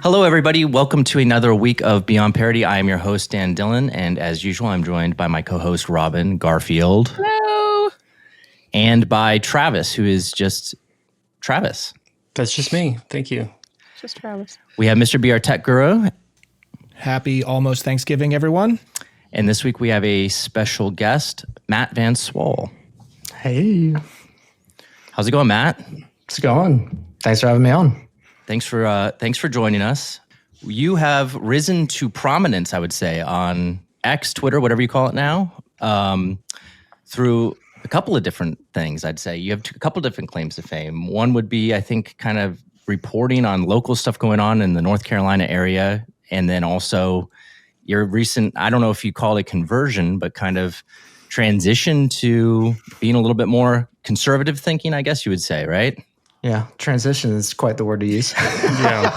Hello, everybody. Welcome to another week of Beyond Parody. I am your host, Dan Dillon, and as usual, I'm joined by my co-host, Robin Garfield. Hello. And by Travis, who is just Travis. That's just me. Thank you. Just Travis. We have Mr. B, our tech guru. Happy almost Thanksgiving, everyone. And this week we have a special guest, Matt Vance. Hey. How's it going, Matt? It's going. Thanks for having me on. Thanks for joining us. You have risen to prominence, I would say, on X, Twitter, whatever you call it now, through a couple of different things, I'd say. You have a couple of different claims to fame. One would be, I think, kind of reporting on local stuff going on in the North Carolina area, and then also your recent, I don't know if you call it conversion, but kind of transition to being a little bit more conservative thinking, I guess you would say, right? Yeah, transition is quite the word to use. Yeah.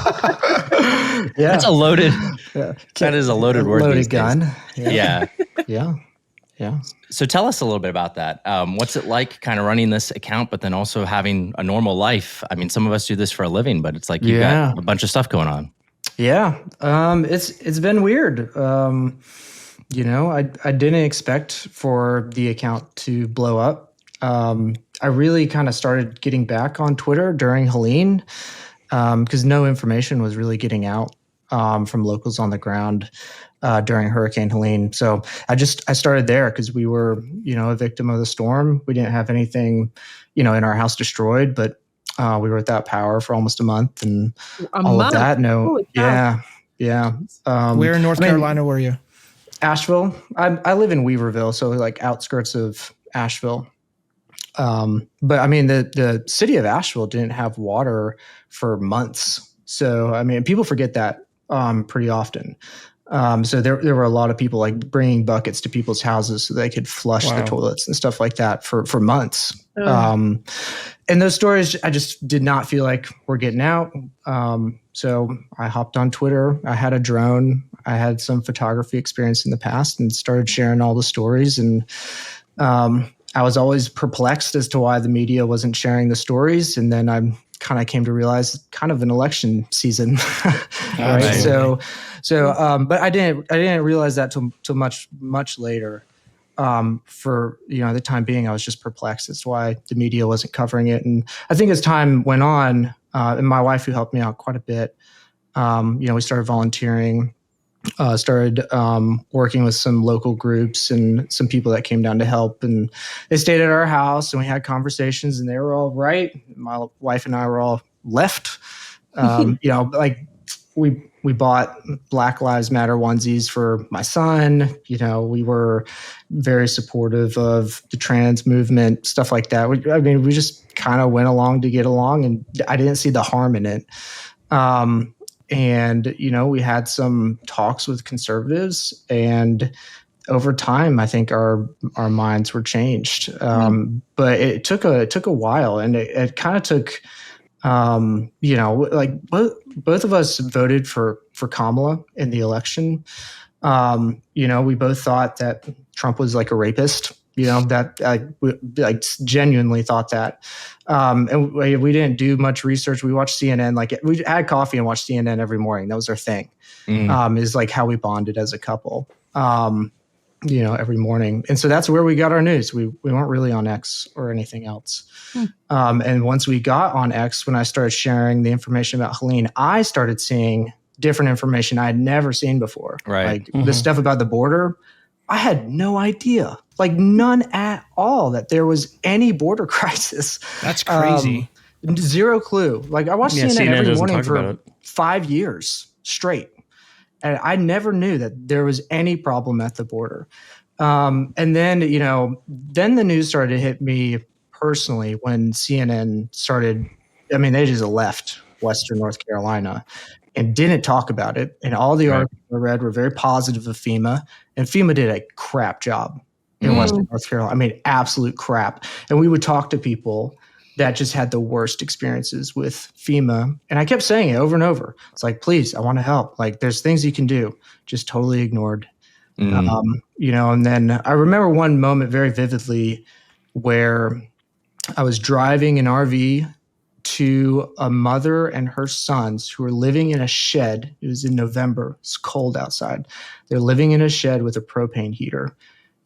Yeah. That's a loaded, that is a loaded word. Loaded gun. Yeah. Yeah. So tell us a little bit about that. What's it like kind of running this account, but then also having a normal life? I mean, some of us do this for a living, but it's like you've got a bunch of stuff going on. Yeah. It's been weird. I didn't expect for the account to blow up. I really kind of started getting back on Twitter during Helene because no information was really getting out from locals on the ground during Hurricane Helene. So I started there because we were, a victim of the storm. We didn't have anything, in our house destroyed, but we were without power for almost a month and of that. No, yeah. Where in North Carolina were you? Asheville. I live in Weaverville, so like outskirts of Asheville. But I mean, the city of Asheville didn't have water for months. So, I mean, people forget that pretty often. So there were a lot of people like bringing buckets to people's houses so they could flush the toilets and stuff like that for months. And those stories I just did not feel like were getting out. So I hopped on Twitter. I had a drone. I had some photography experience in the past and started sharing all the stories. And I was always perplexed as to why the media wasn't sharing the stories. And then I kind of came to realize it's kind of an election season, right? So, but I didn't realize that till much later. For the time being, I was just perplexed as to why the media wasn't covering it. And I think as time went on, and my wife, who helped me out quite a bit, we started volunteering. Started working with some local groups and some people that came down to help, and they stayed at our house and we had conversations and they were all right. My wife and I were all left. Like we bought Black Lives Matter onesies for my son. We were very supportive of the trans movement, stuff like that. We just kind of went along to get along, and I didn't see the harm in it. And, we had some talks with conservatives, and over time, I think our minds were changed. But it took a while, and it kind of took, like both of us voted for Kamala in the election. We both thought that Trump was like a rapist. That I genuinely thought that. And we didn't do much research. We watched CNN, we had coffee and watched CNN every morning. That was our thing. Is like how we bonded as a couple, every morning. And so that's where we got our news. We weren't really on X or anything else. And once we got on X, when I started sharing the information about Helene, I started seeing different information I had never seen before. Right. Like the stuff about the border, I had no idea, like none at all, that there was any border crisis. That's crazy. Zero clue. Like I watched CNN every morning for 5 years straight. And I never knew that there was any problem at the border. And then, then the news started to hit me personally when CNN started, they just left Western North Carolina and didn't talk about it. And all the articles I read were very positive of FEMA. And FEMA did a crap job in Western North Carolina. Absolute crap. And we would talk to people that just had the worst experiences with FEMA. And I kept saying it over and over. It's like, please, I want to help. Like, there's things you can do. Just totally ignored. And then I remember one moment very vividly where I was driving an RV to a mother and her sons who were living in a shed. It was in November. It's cold outside. They're living in a shed with a propane heater.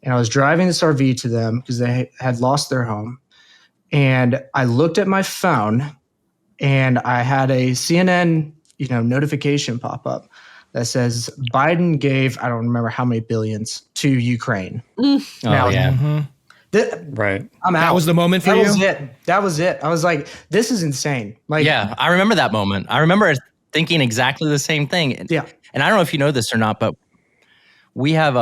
And I was driving this RV to them because they had lost their home. And I looked at my phone and I had a CNN, notification pop up that says Biden gave, I don't remember how many billions to Ukraine. Now, Right. I'm out. That was the moment for you? That was it. I was like, this is insane. Like, yeah, I remember that moment. I remember thinking exactly the same thing. Yeah. And I don't know if you know this or not, but we have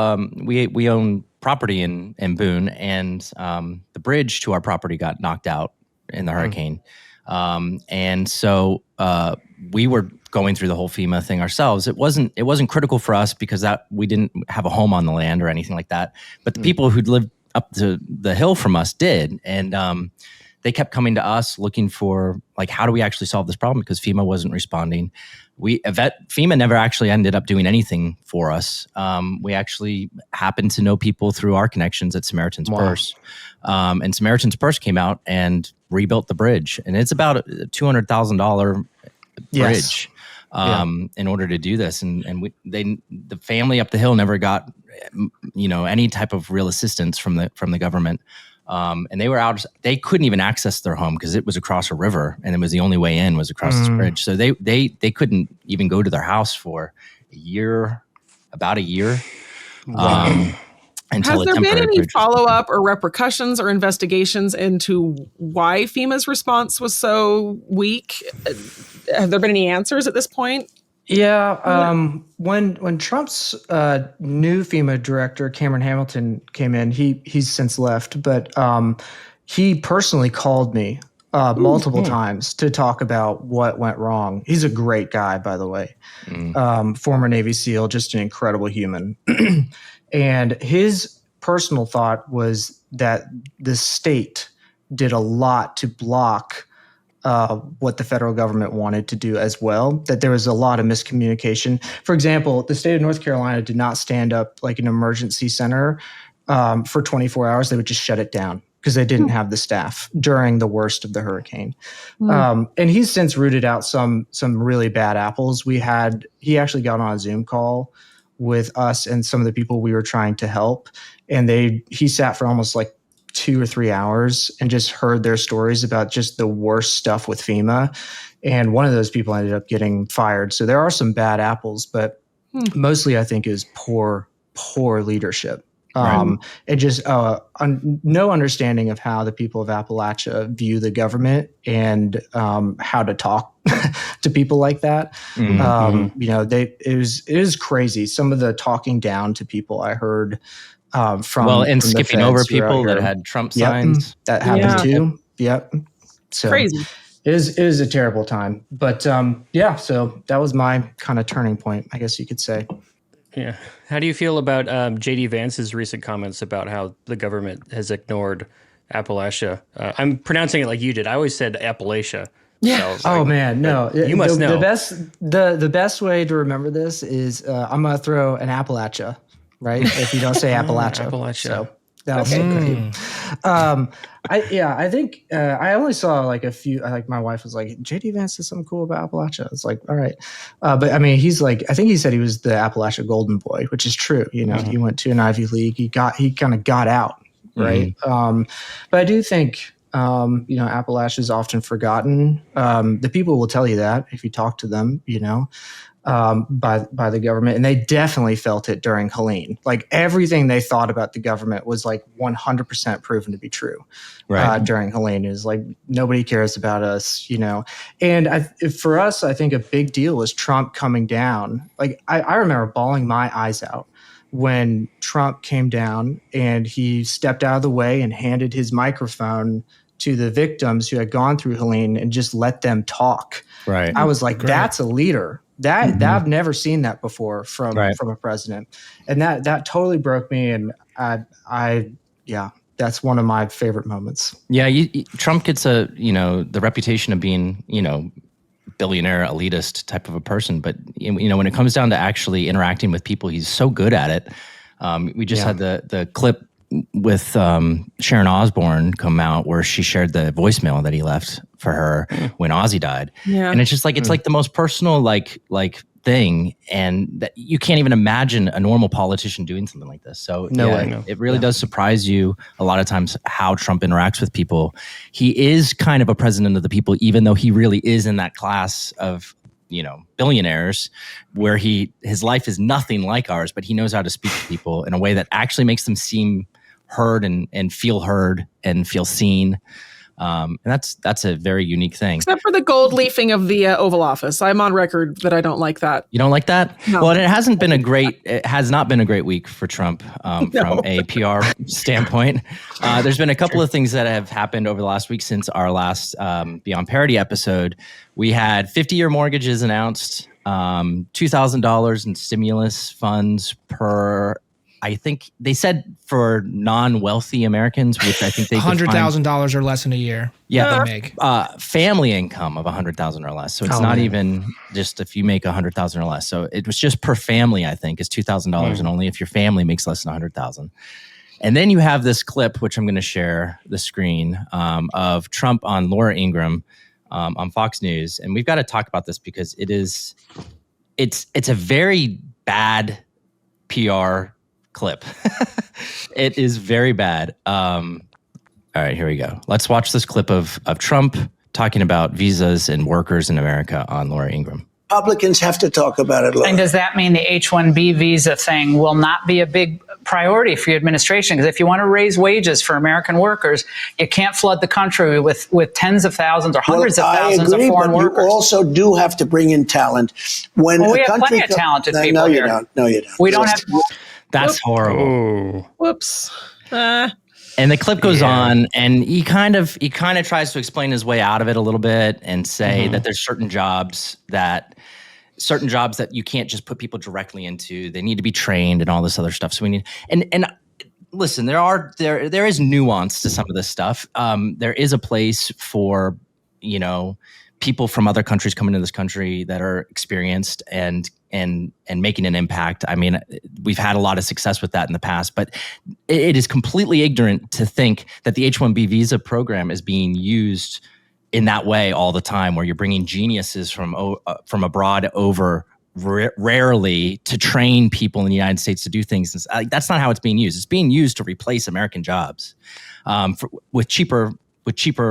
we own property in Boone, and the bridge to our property got knocked out in the hurricane. And so we were going through the whole FEMA thing ourselves. It wasn't critical for us because that we didn't have a home on the land or anything like that. But the people who'd lived up to the hill from us did, and they kept coming to us looking for, like, how do we actually solve this problem, because FEMA wasn't responding. FEMA never actually ended up doing anything for us. We actually happened to know people through our connections at Samaritan's Purse. And Samaritan's Purse came out and rebuilt the bridge. And it's about a $200,000 bridge in order to do this. And the family up the hill never got any type of real assistance from the government. And they were out. They couldn't even access their home because it was across a river, and it was the only way in was across this bridge. So they couldn't even go to their house for about a year. Has there been any follow-up or repercussions or investigations into why FEMA's response was so weak? Have there been any answers at this point? Yeah. When Trump's new FEMA director, Cameron Hamilton, came in, he's since left, but he personally called me multiple times to talk about what went wrong. He's a great guy, by the way. Former Navy SEAL, just an incredible human. And his personal thought was that the state did a lot to block what the federal government wanted to do as well, that there was a lot of miscommunication. For example, the state of North Carolina did not stand up like an emergency center for 24 hours. They would just shut it down because they didn't have the staff during the worst of the hurricane. And he's since rooted out some really bad apples. He actually got on a Zoom call with us and some of the people we were trying to help. And he sat for almost like 2 or 3 hours and just heard their stories about just the worst stuff with FEMA. And one of those people ended up getting fired. So there are some bad apples, but mostly I think is poor leadership. And just no understanding of how the people of Appalachia view the government and how to talk to people like that. It is crazy. Some of the talking down to people I heard from skipping over people that had Trump signs. That happened too. Yep. So crazy. It is a terrible time. But so that was my kind of turning point, I guess you could say. Yeah. How do you feel about J.D. Vance's recent comments about how the government has ignored Appalachia? I'm pronouncing it like you did. I always said Appalachia. Yeah. So man, no. You must know. The best way to remember this is I'm going to throw an Appalachia, right? If you don't say Appalachia. Appalachia. So that'll be great. I think I only saw like a few. Like my wife was like, "JD Vance said something cool about Appalachia." It's like, all right, but I mean, he's like, I think he said he was the Appalachia Golden Boy, which is true. He went to an Ivy League. He kind of got out, right? But I do think Appalachia is often forgotten. The people will tell you that if you talk to them, by the government, and they definitely felt it during Helene. Like everything they thought about the government was like 100% proven to be true. During Helene is like nobody cares about us, And for us, I think a big deal was Trump coming down. Like I remember bawling my eyes out when Trump came down and he stepped out of the way and handed his microphone to the victims who had gone through Helene and just let them talk. Right. I was like, that's a leader. That I've never seen that before from a president, and that totally broke me. And I that's one of my favorite moments. Yeah, Trump gets the reputation of being billionaire elitist type of a person, but when it comes down to actually interacting with people, he's so good at it. We just had the clip with Sharon Osbourne come out where she shared the voicemail that he left for her when Ozzy died. Yeah. And it's just like, it's like the most personal, like thing. And that you can't even imagine a normal politician doing something like this. So it really does surprise you a lot of times how Trump interacts with people. He is kind of a president of the people, even though he really is in that class of, billionaires where his life is nothing like ours, but he knows how to speak to people in a way that actually makes them seem heard and feel seen. And that's a very unique thing. Except for the gold leafing of the Oval Office. I'm on record that I don't like that. You don't like that? No. Well, it has not been a great week for Trump from a PR standpoint. There's been a couple of things that have happened over the last week since our last Beyond Parity episode. We had 50-year mortgages announced, $2,000 in stimulus funds per, I think they said for non-wealthy Americans, which I think they $100,000 or less in a year. Yeah, they make family income of $100,000 or less. So it's not even just if you make $100,000 or less. So it was just per family. I think is $2,000, and only if your family makes less than $100,000. And then you have this clip, which I'm going to share the screen of Trump on Laura Ingraham on Fox News, and we've got to talk about this because it's a very bad PR clip. It is very bad. All right, here we go. Let's watch this clip of Trump talking about visas and workers in America on Laura Ingraham. Republicans have to talk about it. And does that mean the H-1B visa thing will not be a big priority for your administration? Because if you want to raise wages for American workers, you can't flood the country with tens of thousands or hundreds of thousands of foreign workers. You also do have to bring in talent. We have plenty of talented people here. No, you don't. We don't have. That's horrible. Whoops. And the clip goes on, and he kind of tries to explain his way out of it a little bit and say that there's certain jobs that you can't just put people directly into. They need to be trained and all this other stuff. So we need and listen, there is nuance to some of this stuff. There is a place for people from other countries coming to this country that are experienced and making an impact. I mean, we've had a lot of success with that in the past, but it is completely ignorant to think that the H-1B visa program is being used in that way all the time, where you're bringing geniuses from abroad over rarely to train people in the United States to do things. That's not how it's being used. It's being used to replace American jobs with cheaper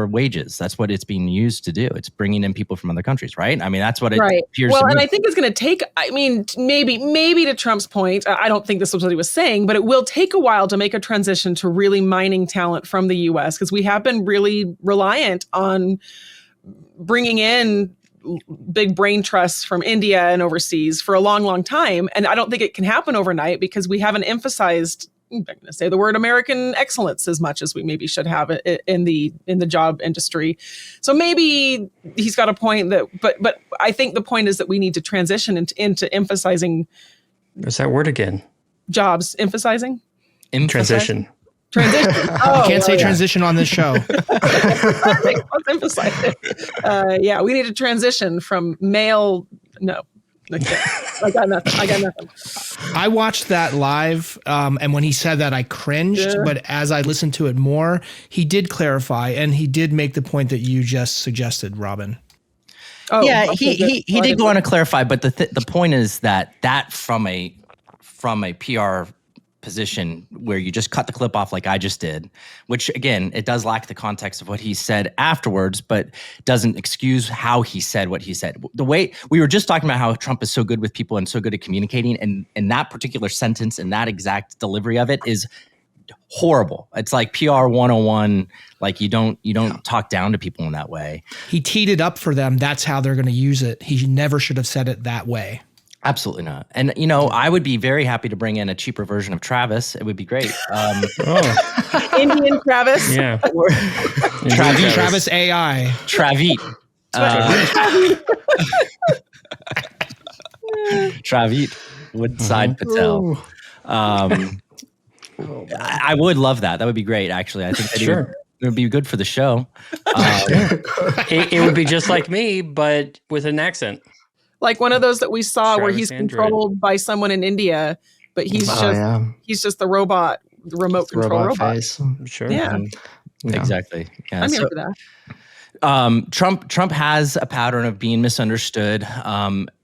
wages. That's what it's being used to do. It's bringing in people from other countries, right? I mean, that's what it appears to be. Well, and I think it's going to take, maybe to Trump's point, I don't think this was what he was saying, but it will take a while to make a transition to really mining talent from the U.S. because we have been really reliant on bringing in big brain trusts from India and overseas for a long, long time. And I don't think it can happen overnight because we haven't emphasized, I'm going to say the word American excellence as much as we maybe should have it in the job industry. So maybe he's got a point but I think the point is that we need to transition into emphasizing. What's that word again? Jobs, emphasizing. Transition. Oh, you can't say transition on this show. Let's emphasize it. We need to transition from male. No. I got nothing. I watched that live, and when he said that, I cringed. Yeah. But as I listened to it more, he did clarify, and he did make the point that you just suggested, Robin. Oh, yeah, he did go on to clarify, but the point is that from a PR position where you just cut the clip off like I just did, which again, it does lack the context of what he said afterwards, but doesn't excuse how he said what he said. The way we were just talking about how Trump is so good with people and so good at communicating, and that particular sentence and that exact delivery of it is horrible. It's like PR 101. Like you don't talk down to people in that way. He teed it up for them. That's how they're going to use it. He never should have said it that way. Absolutely not. And, I would be very happy to bring in a cheaper version of Travis. It would be great. Indian Travis. Yeah. Travis AI. Travit. Travit. Woodside Patel. I would love that. That would be great, actually. I think that it would be good for the show. It would be just like me, but with an accent. Like one of those that we saw Travis where he's controlled by someone in India, but he's just the robot, the remote control robot. Face. Sure. Yeah. Exactly. Yeah. I'm here for that. Trump has a pattern of being misunderstood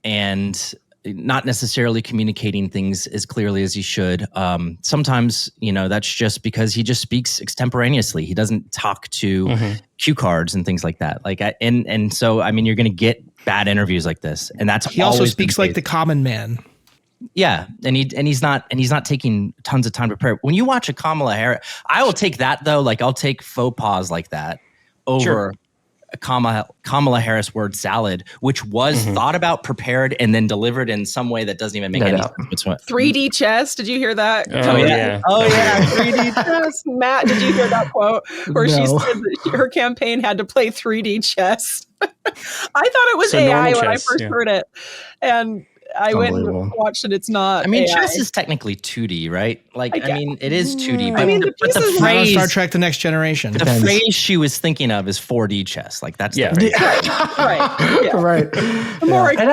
and not necessarily communicating things as clearly as he should. Sometimes, that's just because he just speaks extemporaneously. He doesn't talk to cue cards and things like that. And so, you're going to get bad interviews like this, and that's he also speaks like the common man. Yeah, and he's not taking tons of time to prepare. When you watch a Kamala Harris, I will take that though. Like I'll take faux pas like that over a Kamala Harris word salad, which was thought about, prepared, and then delivered in some way that doesn't even make any sense. 3D chess. Did you hear that? Oh yeah. 3D chess. Matt, did you hear that quote where she said that her campaign had to play 3D chess? I thought it was AI when I first heard it, and I went and watched it. It's not. Chess is technically 2D, right? It is 2D. But, but the phrase Star Trek: The Next Generation. The phrase she was thinking of is 4D chess. Like that's the phrase. Right. And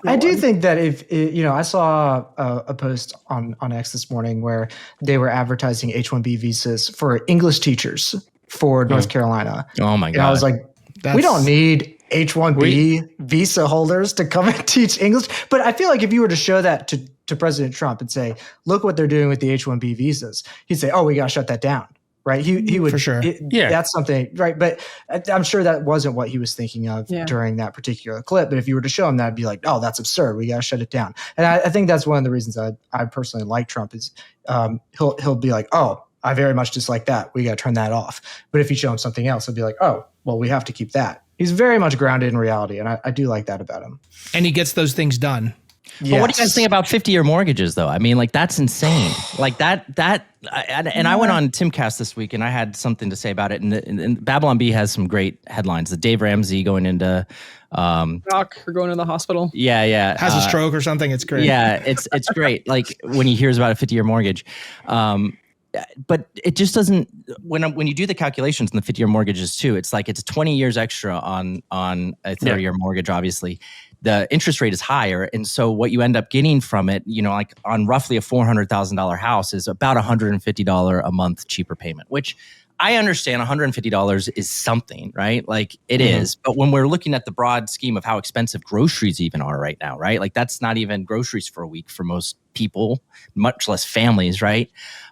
I do think that if I saw a post on X this morning where they were advertising H-1B visas for English teachers for North Carolina. Oh my God! And I was like, we don't need H-1B visa holders to come and teach English. But I feel like if you were to show that to President Trump and say, look what they're doing with the H-1B visas, he'd say, oh, we got to shut that down. Right. He would. For sure. That's something. Right. But I'm sure that wasn't what he was thinking of during that particular clip. But if you were to show him that, I'd be like, oh, that's absurd. We got to shut it down. And I think that's one of the reasons I personally like Trump is he'll be like, oh, I very much dislike that. We got to turn that off. But if you show him something else, he'll be like, oh, well, we have to keep that. He's very much grounded in reality, and I do like that about him. And he gets those things done. Yes. But what do you guys think about 50-year mortgages, though? That's insane. And I went on Timcast this week, and I had something to say about it. And Babylon Bee has some great headlines. The Dave Ramsey going into Doc, or going to the hospital. Yeah. Has a stroke or something. It's great. Yeah, it's great. Like when he hears about a 50-year mortgage. But it just doesn't. When you do the calculations in the 50-year mortgages too, it's like it's 20 years extra on a 30-year mortgage. Obviously, the interest rate is higher, and so what you end up getting from it, like on roughly a $400,000 house, is about $150 a month cheaper payment. Which I understand $150 is something, right? Like it is. But when we're looking at the broad scheme of how expensive groceries even are right now, right? Like that's not even groceries for a week for most people, much less families, right?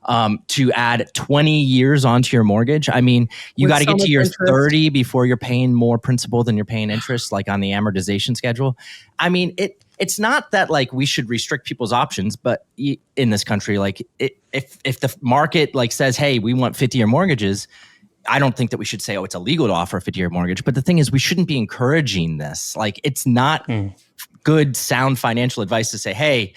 To add 20 years onto your mortgage. You got to get to your 30 before you're paying more principal than you're paying interest, like on the amortization schedule. It's not that like we should restrict people's options, but in this country, like if the market like says, hey, we want 50-year mortgages, I don't think that we should say, oh, it's illegal to offer a 50-year mortgage. But the thing is, we shouldn't be encouraging this. Like it's not good, sound financial advice to say, hey,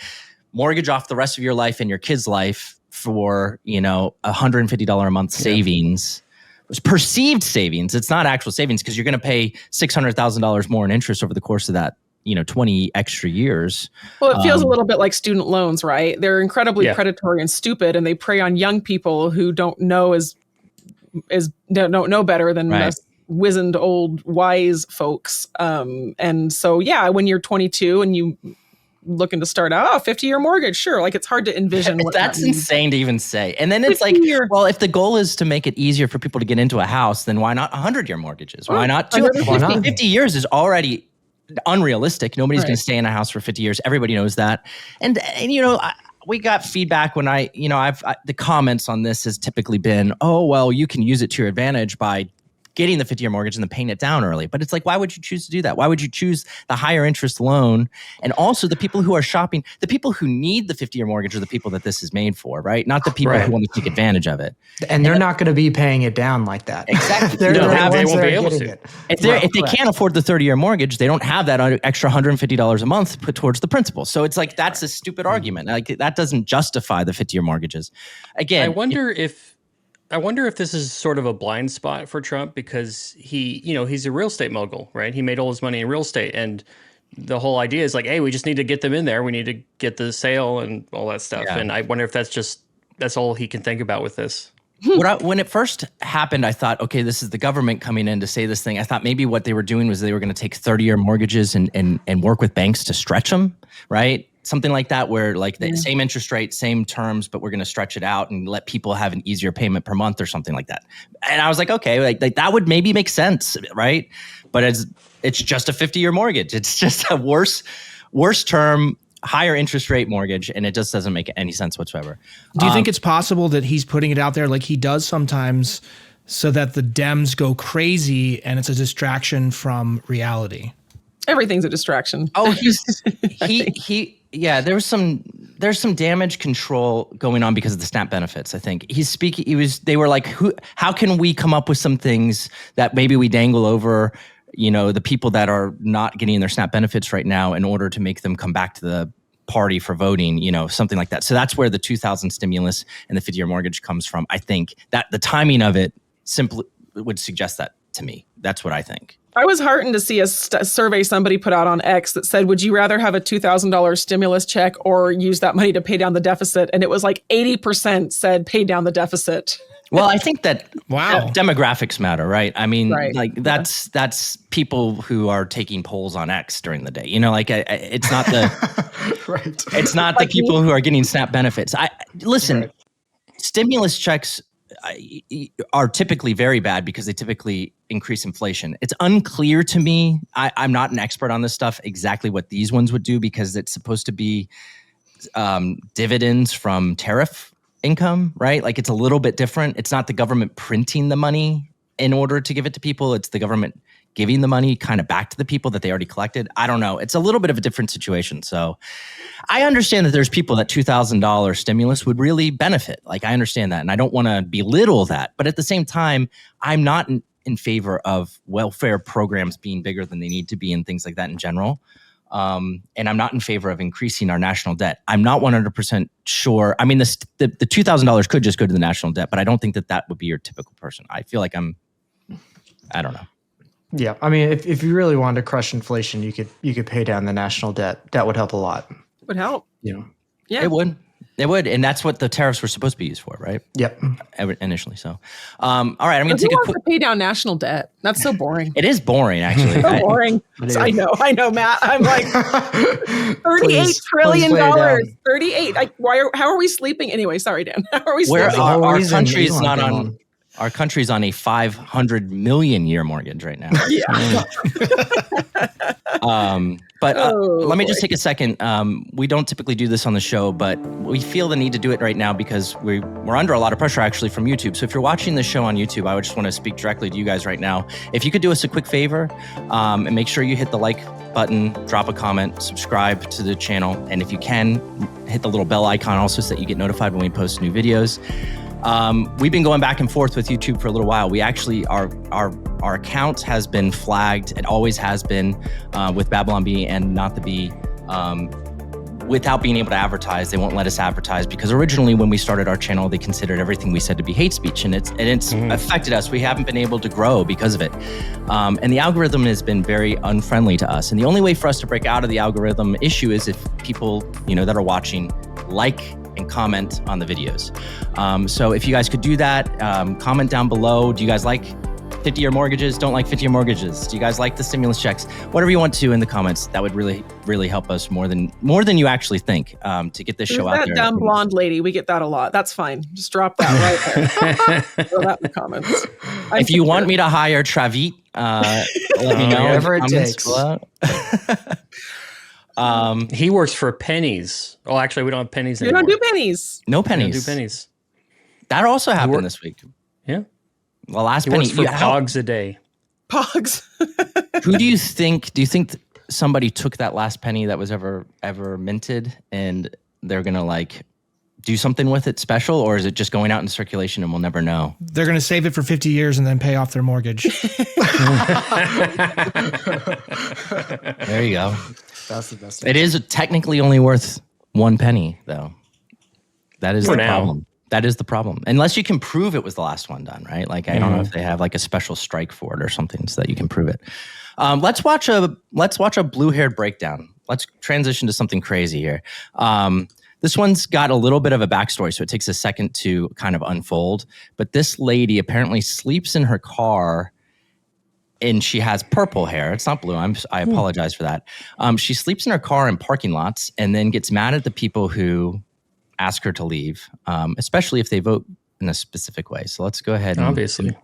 mortgage off the rest of your life and your kid's life for, $150 a month savings. It's perceived savings. It's not actual savings because you're going to pay $600,000 more in interest over the course of that 20 extra years. Well, it feels a little bit like student loans, right? They're incredibly predatory and stupid, and they prey on young people who don't know don't know better than us wizened old wise folks. And so, when you're 22 and you looking to start out, 50-year mortgage, sure. Like it's hard to envision. That's insane to even say. And then it's like, well, if the goal is to make it easier for people to get into a house, then why not 100-year mortgages? Why not 250? 50 years is already unrealistic. Nobody's going to stay in a house for 50 years. Everybody knows that. And we got feedback when the comments on this has typically been, oh, well, you can use it to your advantage by getting the 50-year mortgage and then paying it down early. But it's like, why would you choose to do that? Why would you choose the higher interest loan? And also the people who are shopping, the people who need the 50-year mortgage are the people that this is made for, right? Not the people who want to take advantage of it. And they're not going to be paying it down like that. Exactly. They won't be able to. If they can't afford the 30-year mortgage, they don't have that extra $150 a month put towards the principal. So it's like, that's a stupid argument. Like that doesn't justify the 50-year mortgages. Again, I wonder if this is sort of a blind spot for Trump because he's a real estate mogul, right? He made all his money in real estate, and the whole idea is like, hey, we just need to get them in there. We need to get the sale and all that stuff. Yeah. And I wonder if that's all he can think about with this. When it first happened, I thought, okay, this is the government coming in to say this thing. I thought maybe what they were doing was they were going to take 30-year mortgages and work with banks to stretch them, right? something like that, where like the same interest rate, same terms, but we're going to stretch it out and let people have an easier payment per month or something like that. And I was like, okay, like that would maybe make sense, right? But it's just a 50-year mortgage. It's just a worse term, higher interest rate mortgage, and it just doesn't make any sense whatsoever. Do you think it's possible that he's putting it out there like he does sometimes so that the Dems go crazy and it's a distraction from reality? Everything's a distraction. Oh, there's some damage control going on because of the SNAP benefits. I think they were like, how can we come up with some things that maybe we dangle over, the people that are not getting their SNAP benefits right now in order to make them come back to the party for voting, something like that. So that's where the 2000 stimulus and the 50-year mortgage comes from. I think that the timing of it simply would suggest that to me. That's what I think. I was heartened to see a survey somebody put out on X that said, would you rather have a $2,000 stimulus check or use that money to pay down the deficit? And it was like 80% said pay down the deficit. Well, I think that Wow. Demographics matter, right? I mean, Right. like that's people who are taking polls on X during the day. It's not the Right. it's not the people who are getting SNAP benefits. Listen, stimulus checks are typically very bad because they typically increase inflation. It's unclear to me. I'm not an expert on this stuff, exactly what these ones would do, because it's supposed to be dividends from tariff income, right? Like it's a little bit different. It's not the government printing the money in order to give it to people. It's the government giving the money kind of back to the people that they already collected. I don't know. It's a little bit of a different situation. So I understand that there's people that $2,000 stimulus would really benefit. Like I understand that. And I don't want to belittle that. But at the same time, I'm not in favor of welfare programs being bigger than they need to be and things like that in general. And I'm not in favor of increasing our national debt. I'm not 100% sure. I mean, the $2,000 could just go to the national debt, but I don't think that would be your typical person. I feel like I don't know. Yeah, I mean, if you really wanted to crush inflation, you could pay down the national debt. That would help a lot. Would help. Yeah. It would. And that's what the tariffs were supposed to be used for, right? Yep. Initially. So, all right, I'm going to take a quick. To pay down national debt. That's so boring. It is boring, actually. So boring. I know, Matt. I'm like $38 trillion. please lay it down. 38. Like, how are we sleeping? Anyway, sorry, Dan. How are we Where sleeping? our Elon country's not came on. Our country's on a 500 million year mortgage right now. Yeah. But let me just take a second. We don't typically do this on the show, but we feel the need to do it right now because we're under a lot of pressure actually from YouTube. So if you're watching the show on YouTube, I would just want to speak directly to you guys right now. If you could do us a quick favor and make sure you hit the like button, drop a comment, subscribe to the channel. And if you can, hit the little bell icon also so that you get notified when we post new videos. We've been going back and forth with YouTube for a little while. We actually, our account has been flagged. It always has been with Babylon Bee and Not the Bee. Without being able to advertise, they won't let us advertise because originally when we started our channel, they considered everything we said to be hate speech, and it's affected us. We haven't been able to grow because of it. And the algorithm has been very unfriendly to us. And the only way for us to break out of the algorithm issue is if people, that are watching like and comment on the videos. So if you guys could do that, comment down below. Do you guys like 50-year mortgages? Don't like 50-year mortgages? Do you guys like the stimulus checks? Whatever you want to in the comments. That would really, really help us more than you actually think to get this show out there. That dumb blonde lady, we get that a lot. That's fine. Just drop that right there. Throw that in the comments. If you want me to hire Travit, let me know. Whatever it takes. He works for pennies. Oh, actually, we don't have pennies You anymore. don't do pennies. No We pennies. don't do pennies. That also happened this week. Yeah. The last He penny. works for Pogs a day. Pogs. Who do you think somebody took that last penny that was ever minted and they're going to do something with it special, or is it just going out in circulation and we'll never know? They're going to save it for 50 years and then pay off their mortgage. There you go. That's the best. It is technically only worth 1 penny, though. That is For the now. problem. That is the problem. Unless you can prove it was the last one done, right? Like, I don't know if they have a special strike for it or something so that you can prove it. Let's watch a blue-haired breakdown. Let's transition to something crazy here. This one's got a little bit of a backstory, so it takes a second to kind of unfold. But this lady apparently sleeps in her car and she has purple hair. It's not blue. I apologize for that. She sleeps in her car in parking lots and then gets mad at the people who ask her to leave, especially if they vote in a specific way. So let's go ahead and Obviously.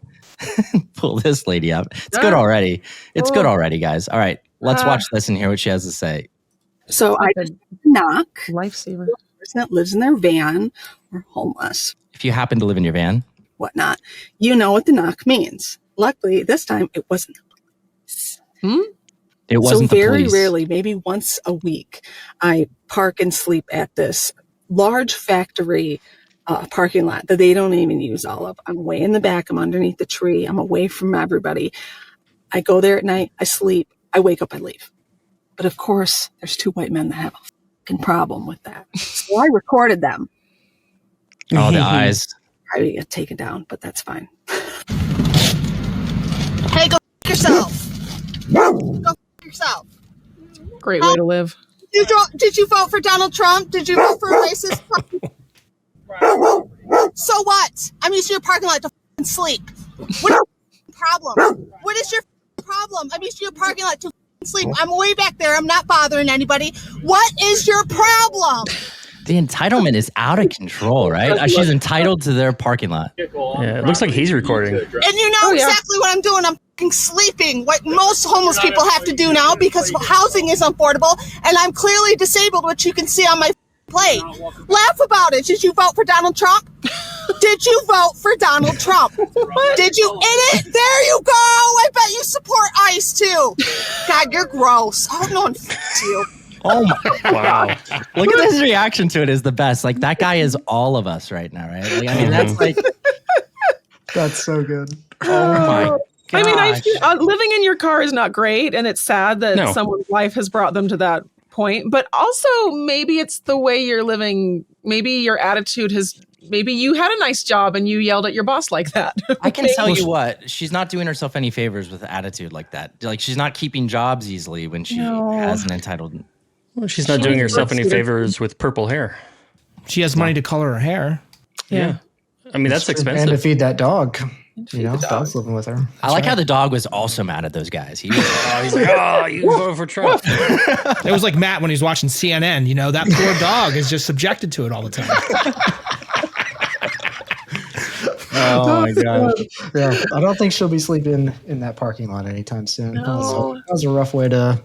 pull this lady up. It's good already. It's good already, guys. All right, let's watch this and hear what she has to say. So I just knock. Lifesaver. The person that lives in their van or homeless, If you happen to live in your van, whatnot, you know what the knock means. Luckily, this time it wasn't the police. it wasn't so the very police. rarely, maybe once a week, I park and sleep at this large factory parking lot that they don't even use all of. I'm way in the back. I'm underneath the tree. I'm away from everybody. I go there at night. I sleep. I wake up. I leave. But of course, there's 2 white men that have a fucking problem with that. So I recorded them. Oh, the eyes. Probably get taken down, but that's fine. Hey, go f- yourself. Go f- yourself. Great way to live. Did you vote for Donald Trump? Did you vote for a racist? So what? I'm used to your parking lot to f- sleep. What is your problem? What is your f- problem? I'm used to your parking lot to f- sleep. I'm way back there. I'm not bothering anybody. What is your problem? The entitlement is out of control, right? She's entitled to their parking lot. Yeah, it looks like he's recording. And you know exactly what I'm doing. I'm f***ing sleeping, what most homeless people have to do now because housing is affordable, and I'm clearly disabled, which you can see on my plate. Laugh about it. Did you vote for Donald Trump? Did you vote for Donald Trump? Did you in it? There you go. I bet you support ICE too. God, you're gross. I hope no one f***s you. Oh my Wow. Look at his reaction to it is the best. Like that guy is all of us right now, right? Like, I mean, that's like That's so good. oh my gosh. I mean, living in your car is not great, and it's sad that someone's life has brought them to that point. But also, maybe it's the way you're living. Maybe your attitude has. Maybe you had a nice job and you yelled at your boss like that. I can tell you what, she's not doing herself any favors with an attitude like that. Like she's not keeping jobs easily when she has an entitled. Well, she's not doing herself any favors with purple hair. She has money to color her hair. Yeah. I mean, that's expensive. And to feed that dog. You know, dog's living with her. I like how the dog was also mad at those guys. He was, He's like, oh, you voted for Trump. It was like Matt when he's watching CNN. You know, that poor dog is just subjected to it all the time. oh my god! Yeah, I don't think she'll be sleeping in that parking lot anytime soon. No. That was a rough way to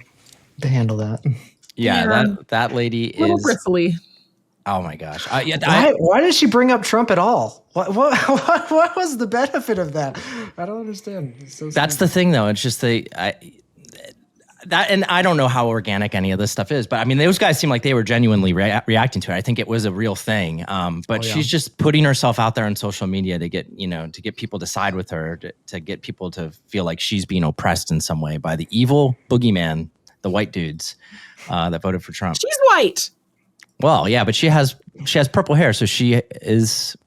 handle that. Yeah, that lady A little is. bristly. Oh my gosh! Why did she bring up Trump at all? What was the benefit of that? I don't understand. It's so That's stupid. the thing, though. It's just and I don't know how organic any of this stuff is, but I mean, those guys seem like they were genuinely reacting to it. I think it was a real thing. But she's just putting herself out there on social media to get people to side with her, to get people to feel like she's being oppressed in some way by the evil boogeyman, the white dudes that voted for Trump. She's white. Well, yeah, but she has purple hair, so she is.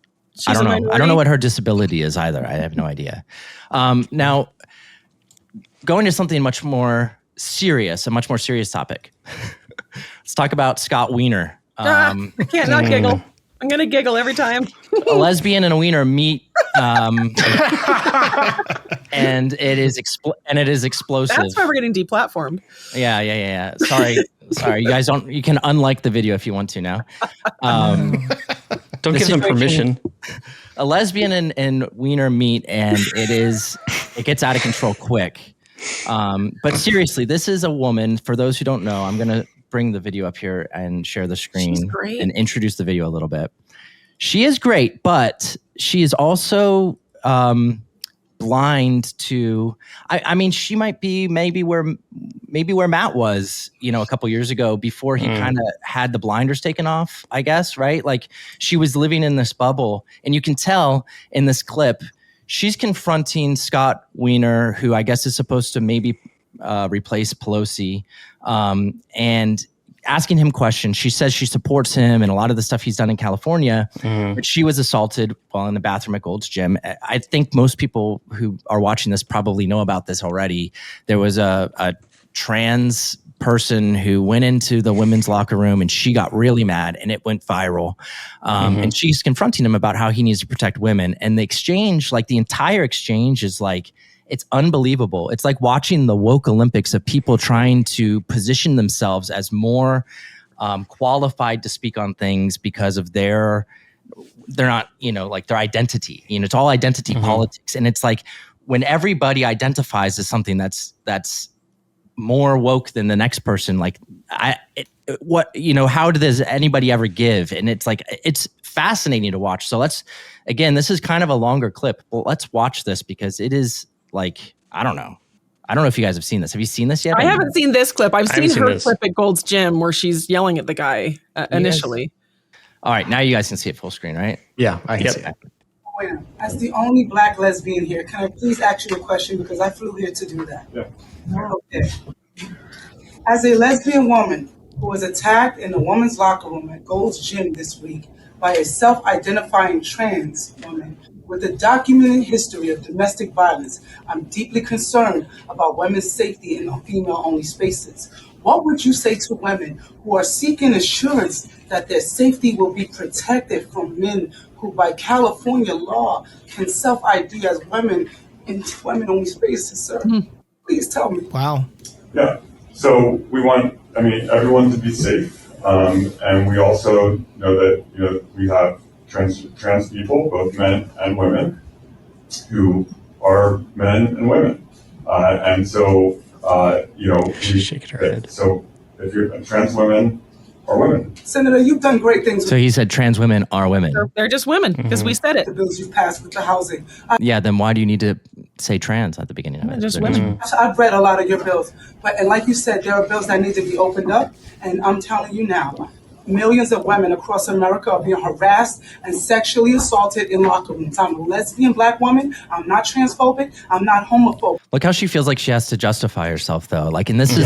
I don't know. I don't know what her disability is either. I have no idea. Now, going to something much more serious, a much more serious topic. Let's talk about Scott Wiener. I can't not giggle. I'm gonna giggle every time. A lesbian and a wiener meet, and it is explosive. That's why we're getting deplatformed. Yeah. Sorry. You guys don't. You can unlike the video if you want to now. Don't give them permission. A lesbian and wiener meet, and it gets out of control quick. But seriously, this is a woman. For those who don't know, I'm gonna bring the video up here and share the screen and introduce the video a little bit. She is great, but she is also blind to. I mean, she might be maybe where Matt was, a couple years ago before he kind of had the blinders taken off. I guess, right? Like she was living in this bubble, and you can tell in this clip. She's confronting Scott Wiener, who I guess is supposed to maybe replace Pelosi, and asking him questions. She says she supports him and a lot of the stuff he's done in California, but she was assaulted while in the bathroom at Gold's Gym. I think most people who are watching this probably know about this already. There was a trans person who went into the women's locker room and she got really mad and it went viral. And she's confronting him about how he needs to protect women. And the exchange, like the entire exchange is like it's unbelievable. It's like watching the woke Olympics of people trying to position themselves as more qualified to speak on things because of they're not, like their identity. It's all identity politics. And it's like when everybody identifies as something that's more woke than the next person, like how does anybody ever give? And it's like, it's fascinating to watch. So this is kind of a longer clip, but let's watch this because it is like, I don't know if you guys have seen this. Have you seen this yet? I haven't seen this clip. I've seen her clip at Gold's Gym where she's yelling at the guy initially. All right, now you guys can see it full screen, right? Yeah, I can see it. As the only Black lesbian here, can I please ask you a question because I flew here to do that? Yeah. Okay. As a lesbian woman who was attacked in the women's locker room at Gold's Gym this week by a self-identifying trans woman with a documented history of domestic violence, I'm deeply concerned about women's safety in female-only spaces. What would you say to women who are seeking assurance that their safety will be protected from men who, by California law, can self-ID as women in women-only spaces, sir? Please tell me. Wow. Yeah. So we want, everyone to be safe. And we also know that, we have trans people, both men and women, who are men and women. And so, She's shaking her head. So if you're trans women are women. Senator, you've done great things. So he said trans women are women. They're just women because we said it. The bills you passed with the housing. Yeah, then why do you need to say trans at the beginning of it? Just women. I've read a lot of your bills, and like you said, there are bills that need to be opened up. And I'm telling you now, millions of women across America are being harassed and sexually assaulted in locker rooms. I'm a lesbian Black woman. I'm not transphobic. I'm not homophobic. Look how she feels like she has to justify herself, though. Like, and this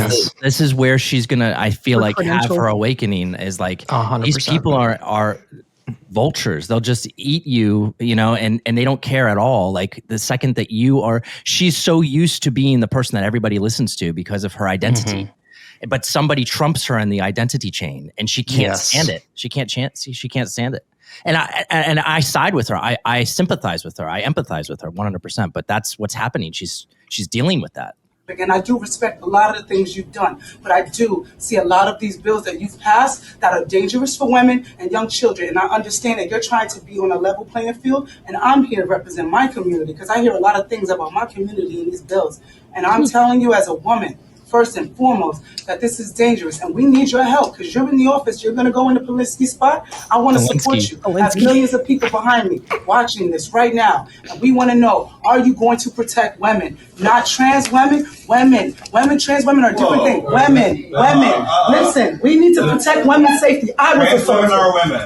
is where she's gonna, I feel like, have her awakening. Is like 100%. These people are vultures. They'll just eat you, and they don't care at all. Like the second that she's so used to being the person that everybody listens to because of her identity. But somebody trumps her in the identity chain, and she can't stand it. She can't stand it. And I side with her. I sympathize with her. I empathize with her 100%. But that's what's happening. She's dealing with that. And I do respect a lot of the things you've done, but I do see a lot of these bills that you've passed that are dangerous for women and young children. And I understand that you're trying to be on a level playing field, and I'm here to represent my community because I hear a lot of things about my community in these bills. And I'm telling you as a woman, first and foremost, that this is dangerous, and we need your help because you're in the office. You're going to go in the Polinsky spot. I want to support you. I have millions of people behind me watching this right now, and we want to know: are you going to protect women, not trans women? Trans women are different things. Women. Listen, we need to protect women's safety. I was assaulted.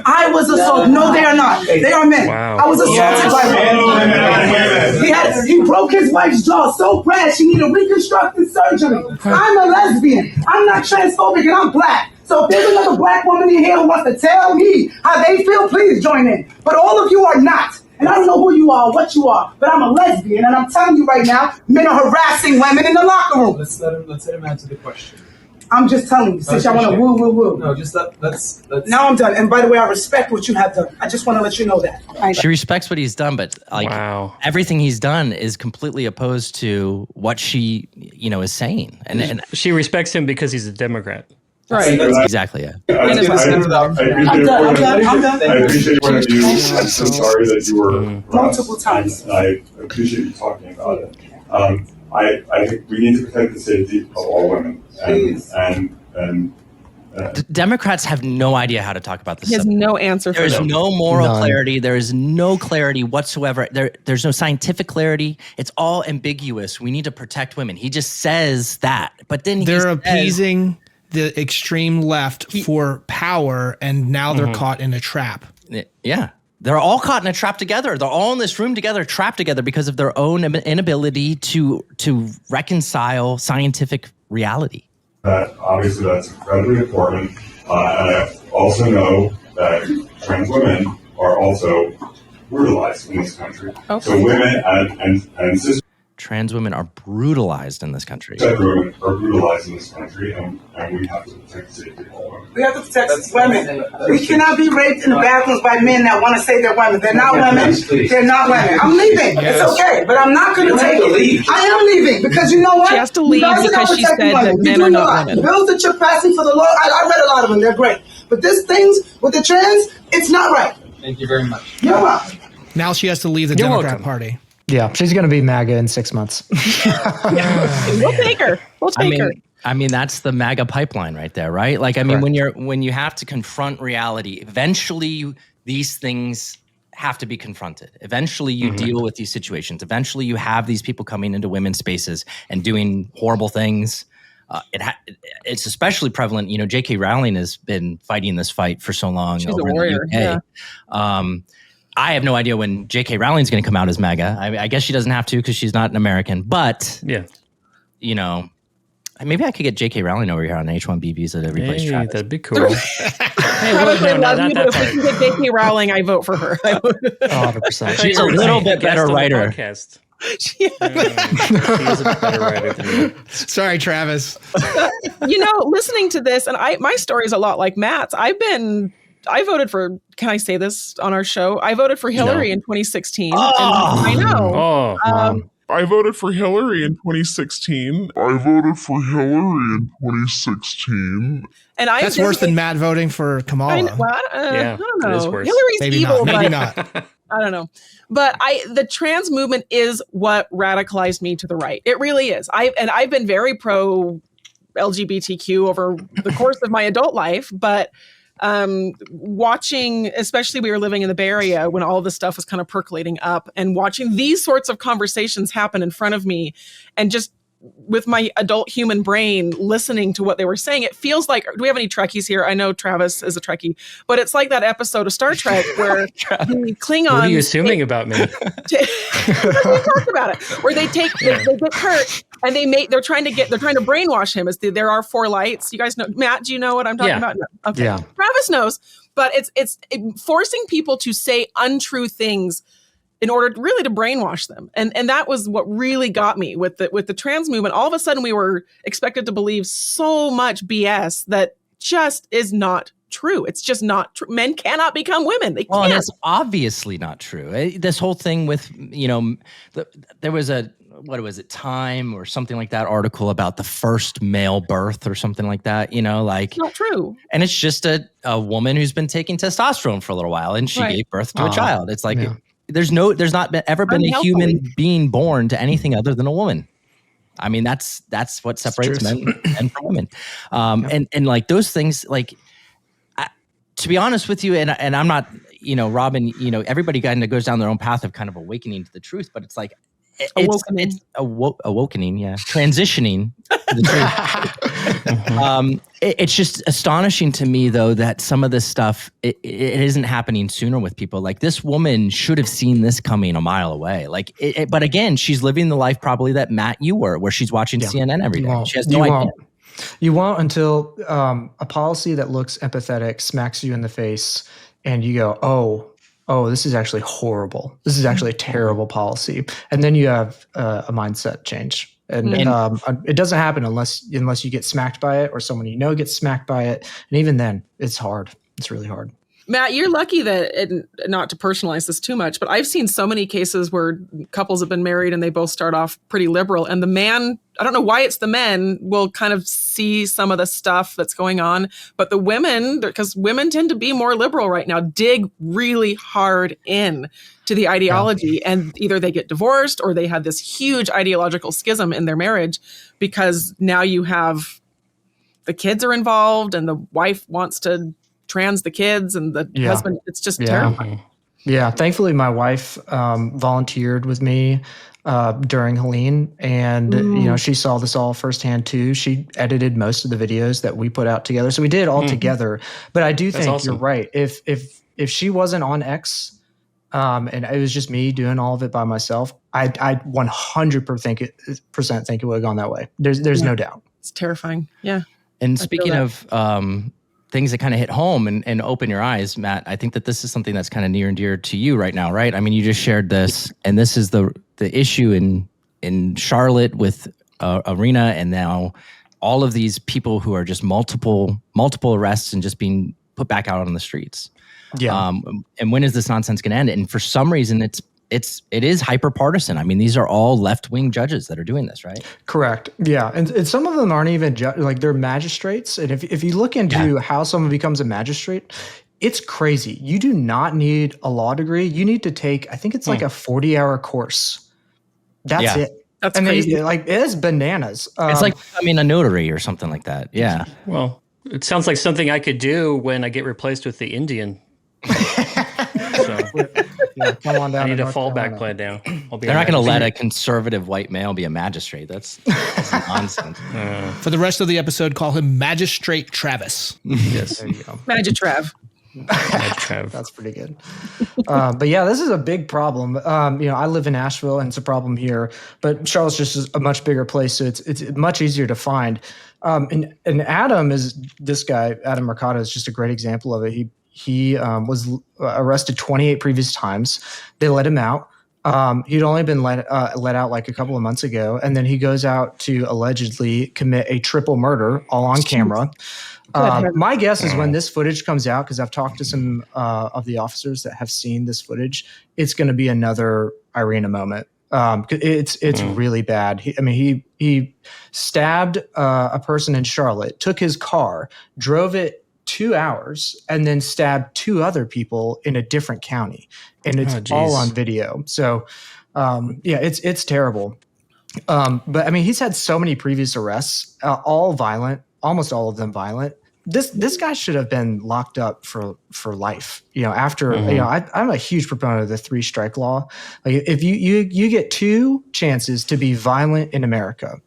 I was assaulted. No, they are not. They are men. Wow. I was assaulted by women. He broke his wife's jaw so bad she needed reconstructive surgery. I'm a lesbian. I'm not transphobic, and I'm Black. So if there's another Black woman in here who wants to tell me how they feel, please join in. But all of you are not. And I don't know who you are or what you are, but I'm a lesbian, and I'm telling you right now, men are harassing women in the locker room. Let's let him answer the question. I'm just telling you, since y'all want to woo. No, just let's. Now I'm done. And by the way, I respect what you have done. I just want to let you know that. She respects what he's done, but everything he's done is completely opposed to what she, is saying. And she respects him because he's a Democrat. Right. Exactly. Yeah. I appreciate your point of view. I'm so sorry that you were multiple times. I appreciate you talking about it. I think we need to protect the safety of all women. And Democrats have no idea how to talk about this. He has no answer for There is them. no moral clarity. There is no clarity whatsoever. There's no scientific clarity. It's all ambiguous. We need to protect women. He just says that. But then they're appeasing the extreme left for power, and now they're caught in a trap. Yeah. They're all caught in a trap together. They're all in this room together, trapped together because of their own inability to reconcile scientific reality. Obviously, that's incredibly important. And I also know that trans women are also brutalized in this country. Okay. So women and cis trans women are brutalized in this country. Trans women are brutalized in this country, and we have to protect the safety of all women. We have to protect women. We cannot be raped in the bathrooms by men that want to say they're women. They're not women. They're not women. I'm leaving. It's okay, but I'm not going to take it. I am leaving because you know what? She has to leave because she said that men are not women. The bills that you're passing for the law, I read a lot of them. They're great. But this things with the trans, it's not right. Thank you very much. You're welcome. Now she has to leave the You're Democrat welcome. Party. Yeah, she's going to be MAGA in 6 months. We'll take her. We'll take her. I mean, that's the MAGA pipeline right there, right? Like, I mean, when you have to confront reality, eventually these things have to be confronted. Eventually you deal with these situations. Eventually you have these people coming into women's spaces and doing horrible things. It's especially prevalent. You know, J.K. Rowling has been fighting this fight for so long. She's over a warrior. in the UK. Yeah. I have no idea when J.K. Rowling's going to come out as MAGA. I guess she doesn't have to because she's not an American. But, you know, maybe I could get J.K. Rowling over here on an H-1B visa to replace Travis. That'd be cool. Hey, I love you, but if we can get J.K. Rowling, I vote for her. 100%. She's a little bit better writer. She is a better writer than me. Sorry, Travis. You know, listening to this, and my story is a lot like Matt's. I voted for, can I say this on our show? I voted for Hillary in 2016. Oh. And I know. I voted for Hillary in 2016. And That's worse than Matt voting for Kamala. I don't know. it is worse. Hillary's Maybe evil, not. Maybe but not. I don't know. But the trans movement is what radicalized me to the right. It really is. I've been very pro LGBTQ over the course of my adult life, but watching, especially we were living in the Bay Area when all this stuff was kind of percolating up, and watching these sorts of conversations happen in front of me, and just with my adult human brain listening to what they were saying, it feels like, do we have any Trekkies here? I know Travis is a Trekkie, but it's like that episode of Star Trek where the Klingons. What are you assuming about me? We talked about it, where they get hurt and they're trying to brainwash him. There are 4 lights. You guys know, Matt, do you know what I'm talking about? No. Okay. Yeah. Travis knows, but it's forcing people to say untrue things in order really to brainwash them. And that was what really got me with the trans movement. All of a sudden we were expected to believe so much BS that just is not true. It's just not true. Men cannot become women. They can't. And it's obviously not true. This whole thing with, you know, there was Time or something like that article about the first male birth or something like that, you know, like. It's not true. And it's just a woman who's been taking testosterone for a little while and she gave birth to a child. It's like, there's not ever been a human being born to anything other than a woman. I mean, that's what separates men from women. And like those things, like, to be honest with you, and I'm not, you know, Robin, you know, everybody kind of goes down their own path of kind of awakening to the truth, but it's like, it's awakening, yeah, transitioning to the truth. It's just astonishing to me, though, that some of this stuff it isn't happening sooner with people. Like, this woman should have seen this coming a mile away. Like, but again, she's living the life probably that Matt, you were, where she's watching CNN every day. She has no idea. You won't until a policy that looks empathetic smacks you in the face, and you go, "Oh, this is actually horrible. This is actually a terrible policy." And then you have a mindset change. And it doesn't happen unless you get smacked by it or someone you know gets smacked by it. And even then, it's hard. It's really hard. Matt, you're lucky that, and not to personalize this too much, but I've seen so many cases where couples have been married and they both start off pretty liberal. And the man, I don't know why it's the men, will kind of see some of the stuff that's going on. But the women, because women tend to be more liberal right now, dig really hard in to the ideology. And either they get divorced or they have this huge ideological schism in their marriage, because now you have the kids are involved and the wife wants to trans the kids and the husband. It's just terrifying. Yeah. Thankfully, my wife volunteered with me during Helene, and you know, she saw this all firsthand too. She edited most of the videos that we put out together, so we did it all together. But I do think you're right. If she wasn't on X, and it was just me doing all of it by myself, I 100% think it would have gone that way. There's no doubt. It's terrifying. Yeah. And speaking of things that kind of hit home and open your eyes, Matt, I think that this is something that's kind of near and dear to you right now, right? I mean, you just shared this, and this is the issue in in Charlotte with Arena, and now all of these people who are just multiple arrests and just being put back out on the streets. Yeah. And when is this nonsense going to end? And for some reason, it is hyper partisan. I mean, these are all left wing judges that are doing this, right? Correct. Yeah, and some of them aren't even like they're magistrates. And if you look into how someone becomes a magistrate, it's crazy. You do not need a law degree. You need to take, I think it's like a 40-hour course. That's it. That's crazy. It is bananas. It's like, I mean, a notary or something like that. Yeah. Well, it sounds like something I could do when I get replaced with the Indian. So, come on down. I need a fallback plan now. They're not going to let a conservative white male be a magistrate. That's nonsense. For the rest of the episode, call him Magistrate Travis. Yes. There you go. Magitrav. That's pretty good. But yeah, this is a big problem. I live in Asheville and it's a problem here, but Charlotte's just a much bigger place. So it's much easier to find. And Adam Adam Mercado is just a great example of it. He was arrested 28 previous times. They let him out. He'd only been let out like a couple of months ago. And then he goes out to allegedly commit a triple murder all on camera. My guess is when this footage comes out, because I've talked to some of the officers that have seen this footage, it's going to be another Irina moment. It's really bad. He stabbed a person in Charlotte, took his car, drove it 2 hours, and then stabbed 2 other people in a different county, and it's all on video. So, it's terrible. But I mean, he's had so many previous arrests, all violent, almost all of them violent. This guy should have been locked up for life. After I'm a huge proponent of the 3-strike law. Like if you get 2 chances to be violent in America,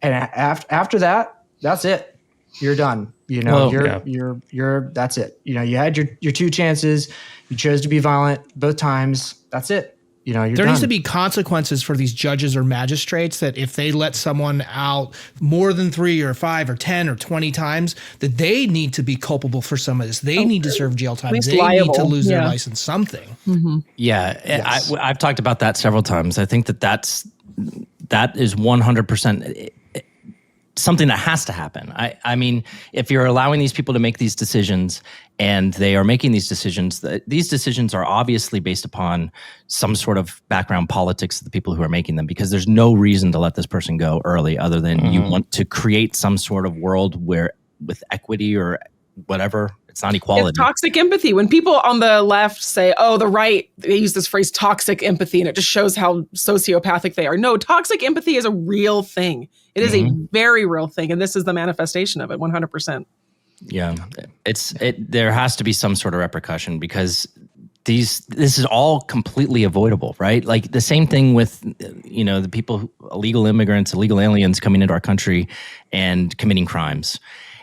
and after that, that's it. You're done. You're that's it. You had your 2 chances. You chose to be violent both times. That's it. You're there done. needs to be consequences for these judges or magistrates that if they let someone out more than 3 or 5 or 10 or 20 times, that they need to be culpable for some of this. They need to serve jail time. They need to lose their license, something. Mm-hmm. Yeah. Yes. I've talked about that several times. I think that is 100% something that has to happen. I mean, if you're allowing these people to make these decisions and they are making these decisions are obviously based upon some sort of background politics of the people who are making them, because there's no reason to let this person go early other than you want to create some sort of world where with equity or whatever. It's not equality. It's toxic empathy. When people on the left say, oh, the right, they use this phrase toxic empathy, and it just shows how sociopathic they are. No, toxic empathy is a real thing. It is a very real thing. And this is the manifestation of it, 100%. Yeah. There has to be some sort of repercussion because this is all completely avoidable, right? Like the same thing with, the people, illegal immigrants, illegal aliens coming into our country and committing crimes.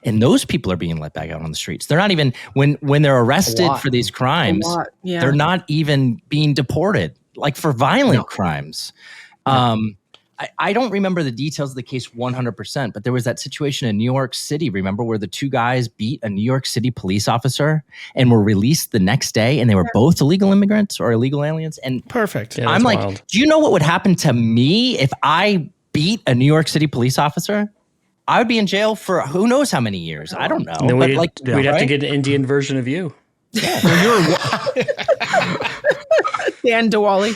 And those people are being let back out on the streets. They're not even, when they're arrested for these crimes, they're not even being deported, like for violent crimes. I don't remember the details of the case 100%, but there was that situation in New York City, remember, where the 2 guys beat a New York City police officer and were released the next day, and they were both illegal immigrants or illegal aliens. And perfect. Yeah, I'm like, wild. Do you know what would happen to me if I beat a New York City police officer? I would be in jail for who knows how many years. I don't know. Then we'd have to get an Indian version of you. Yeah. Dan Diwali.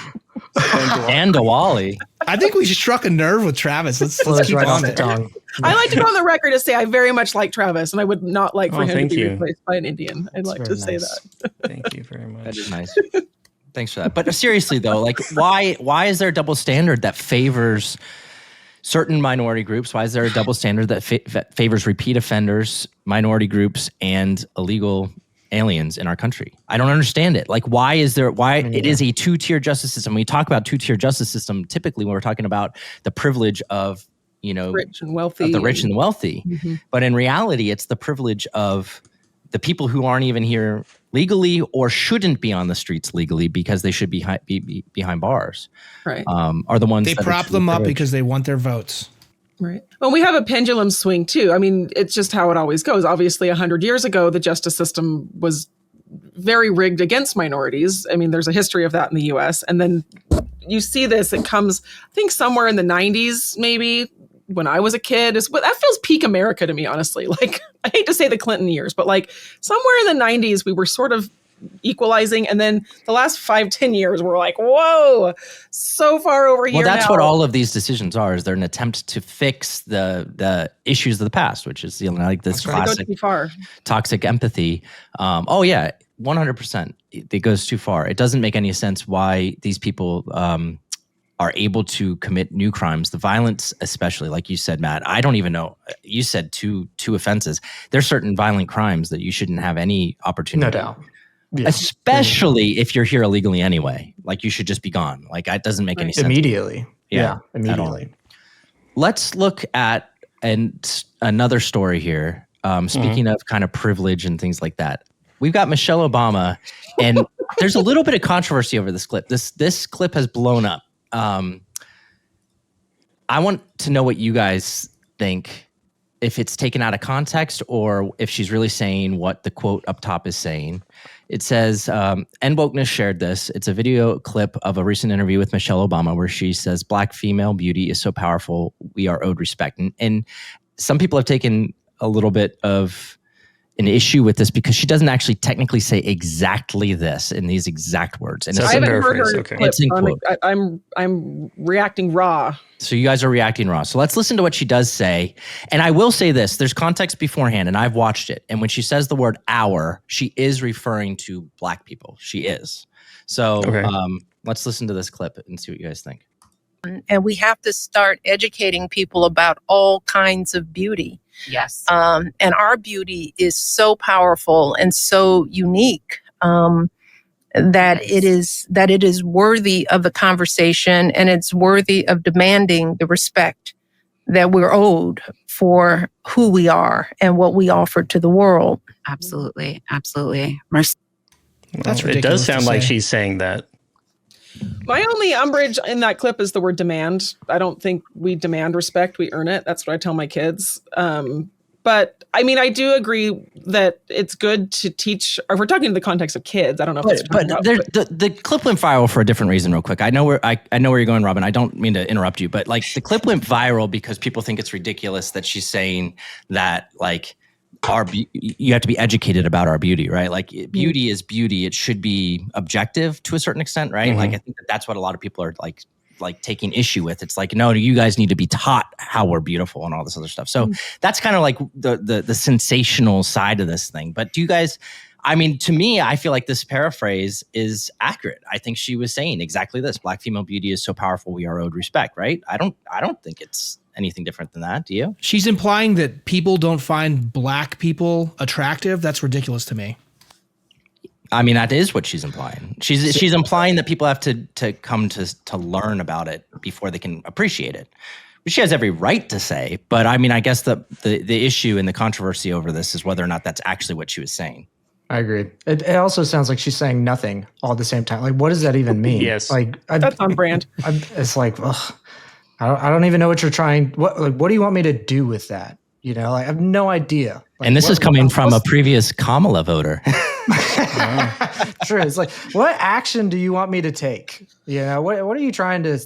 Dan Diwali. I think we struck a nerve with Travis. Let's keep right on off it. the tongue. I like to go on the record to say I very much like Travis, and I would not like for him to be you. replaced by an Indian. I'd like to say nice. that. Thank you very much. That is nice. Thanks for that. But seriously, though, like, why is there a double standard that favors certain minority groups? Why is there a double standard that favors repeat offenders, minority groups, and illegal aliens in our country? I don't understand it. Like, why it is a 2-tier justice system? When we talk about 2-tier justice system, typically when we're talking about the privilege of, rich and wealthy, of the rich and wealthy. Mm-hmm. But in reality, it's the privilege of the people who aren't even here legally or shouldn't be on the streets legally because they should be behind bars. Right. Are the ones they prop them up because they want their votes. Right. Well, we have a pendulum swing too. I mean, it's just how it always goes. Obviously, 100 years ago, the justice system was very rigged against minorities. I mean, there's a history of that in the U.S. And then you see this, it comes, I think somewhere in the 90s, maybe when I was a kid, that feels peak America to me, honestly. Like, I hate to say the Clinton years, but like somewhere in the 90s, we were sort of equalizing. And then the last 5-10 years, we're like, whoa, so far over here. Well, that's now. what all of these decisions are, is they're an attempt to fix the issues of the past, which is, you know, like this classic toxic empathy. Oh yeah, 100%. It goes too far. It doesn't make any sense why these people are able to commit new crimes. The violence, especially, like you said, Matt, I don't even know. You said two offenses. There's certain violent crimes that you shouldn't have any opportunity. No doubt. Yeah. Especially if you're here illegally anyway. Like, you should just be gone. Like, that doesn't make any sense. Immediately. Yeah, immediately. Let's look at another story here. Speaking of kind of privilege and things like that. We've got Michelle Obama, and there's a little bit of controversy over this clip. This clip has blown up. I want to know what you guys think, if it's taken out of context or if she's really saying what the quote up top is saying. It says, End Wokeness shared this. It's a video clip of a recent interview with Michelle Obama where she says, Black female beauty is so powerful, we are owed respect. And some people have taken a little bit of an issue with this because she doesn't actually technically say exactly this in these exact words. And I haven't heard her clip, so I'm reacting raw. So you guys are reacting raw. So let's listen to what she does say. And I will say this, there's context beforehand, and I've watched it. And when she says the word our, she is referring to Black people. She is. So let's listen to this clip and see what you guys think. And we have to start educating people about all kinds of beauty. Yes. And our beauty is so powerful and so unique that it is worthy of the conversation, and it's worthy of demanding the respect that we're owed for who we are and what we offer to the world. Absolutely. Absolutely. That's ridiculous. It does sound like she's saying that. My only umbrage in that clip is the word demand. I don't think we demand respect. We earn it. That's what I tell my kids. But I mean, I do agree that it's good to teach, or if we're talking in the context of kids, I don't know if the clip went viral for a different reason real quick. I know where you're going, Robin. I don't mean to interrupt you, but like, the clip went viral because people think it's ridiculous that she's saying that, like, you have to be educated about our beauty, right? Like, beauty is beauty. It should be objective to a certain extent, right? Like, I think that's what a lot of people are like taking issue with. It's like, no, you guys need to be taught how we're beautiful and all this other stuff. So that's kind of like the sensational side of this thing. But do you guys, I mean, to me, I feel like this paraphrase is accurate. I think she was saying exactly this: Black female beauty is so powerful, we are owed respect, right? I don't think it's anything different than that. Do you? She's implying that people don't find Black people attractive. That's ridiculous to me. I mean, that is what she's implying. She's implying that people have to come to learn about it before they can appreciate it. Which she has every right to say. But I mean, I guess the issue and the controversy over this is whether or not that's actually what she was saying. I agree. It also sounds like she's saying nothing all at the same time. Like, what does that even mean? Yes. Like, that's on brand. It's like, ugh, I don't even know what you're trying. What do you want me to do with that? You know, like, I have no idea. Like, and this is coming from a previous Kamala voter. True. It's like, what action do you want me to take? You know, what are you trying to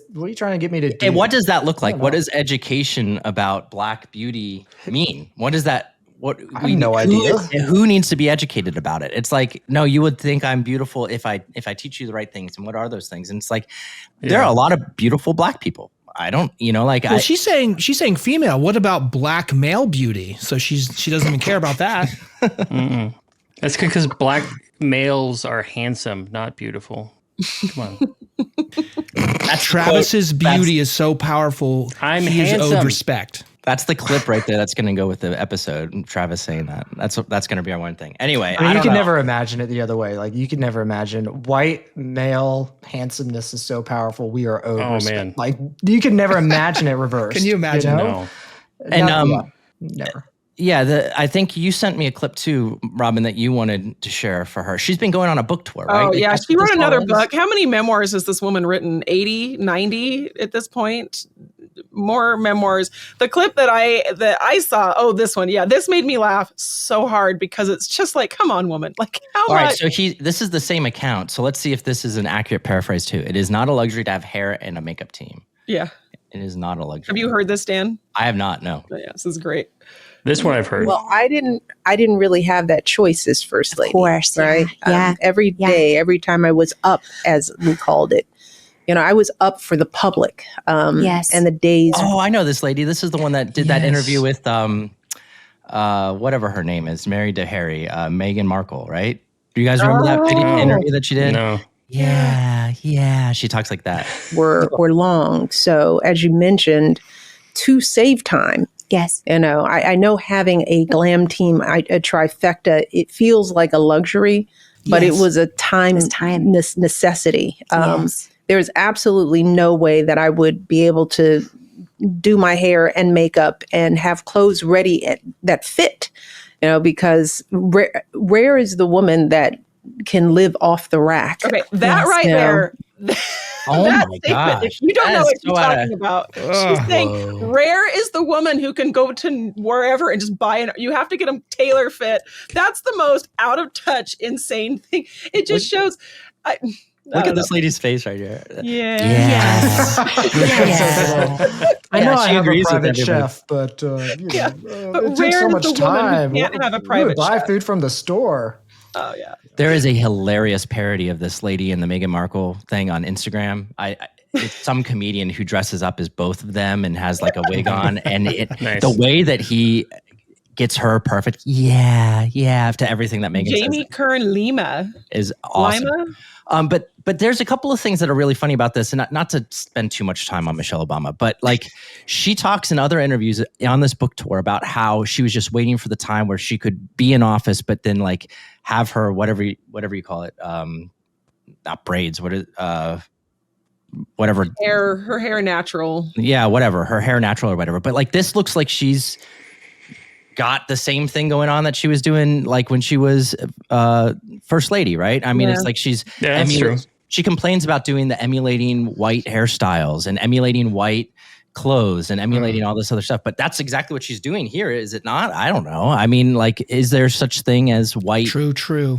get me to do? And what does that look like? What does education about Black beauty mean? What does that? I have no idea. Who needs to be educated about it? It's like, no, you would think I'm beautiful if I teach you the right things. And what are those things? And it's like, there are a lot of beautiful Black people. I don't, like, well, she's saying female. What about Black male beauty? So she doesn't even care about that. That's because Black males are handsome, not beautiful. Come on. Travis's beauty is so powerful. He is owed respect. That's the clip right there. That's going to go with the episode. Travis saying that. That's going to be our one thing. Anyway, I mean, you can never imagine it the other way. Like, you could never imagine white male handsomeness is so powerful, we are owed respect. Man. Like, you could never imagine it reversed. Can you imagine? You know? No. And never. Yeah, I think you sent me a clip too, Robin, that you wanted to share for her. She's been going on a book tour, right? Oh, yeah. She wrote another book. How many memoirs has this woman written? 80, 90 at this point? more memoirs. The clip that I saw, oh, this one, yeah, this made me laugh so hard because it's just like, come on, woman, like how All much? right, so this is the same account. So let's see if this is an accurate paraphrase too. It is not a luxury to have hair and a makeup team. Yeah. It is not a luxury. Have you heard this, Dan? I have not. No. Oh, yeah, this is great. This one I've heard. Well, I didn't really have that choice as first lady. Of course. Right? Yeah. Every day, every time I was up, as we called it, I was up for the public. Yes. And the days. Oh, I know this lady. This is the one that did that interview with whatever her name is, married to Harry, Meghan Markle, right? Do you guys remember that interview that she did? No. Yeah. She talks like that. were long. So as you mentioned, to save time. Yes. I know having a glam team, a trifecta, it feels like a luxury, but it was a time necessity. Yes. There's absolutely no way that I would be able to do my hair and makeup and have clothes ready that fit, because rare is the woman that can live off the rack. Okay, that there. Oh that my statement, gosh. if you don't That know is what she's so talking about, she's saying rare is the woman who can go to wherever and just buy it. You have to get them tailor fit. That's the most out of touch, insane thing. It just shows. Look at this lady's face right here. Yeah. Yes. I know I she have a agrees with private everybody. chef, but but it takes rare so is much the woman who time. can't have a You would private buy chef. food from the store. Oh yeah. There is a hilarious parody of this lady in the Meghan Markle thing on Instagram. It's some comedian who dresses up as both of them and has like a wig on, and Nice. the way that he gets her perfect, to everything that Meghan Jamie says Kern Lima. is awesome. Lima? But there's a couple of things that are really funny about this, and not to spend too much time on Michelle Obama, but like she talks in other interviews on this book tour about how she was just waiting for the time where she could be in office, but then like have her whatever you call it, not braids, whatever Her hair natural. Yeah, whatever, her hair natural or whatever. But like this looks like she's got the same thing going on that she was doing like when she was first lady, right? I mean, it's like she's that's true. She complains about doing the emulating white hairstyles and emulating white clothes and emulating all this other stuff. But that's exactly what she's doing here, is it not? I don't know. I mean, like, is there such thing as white true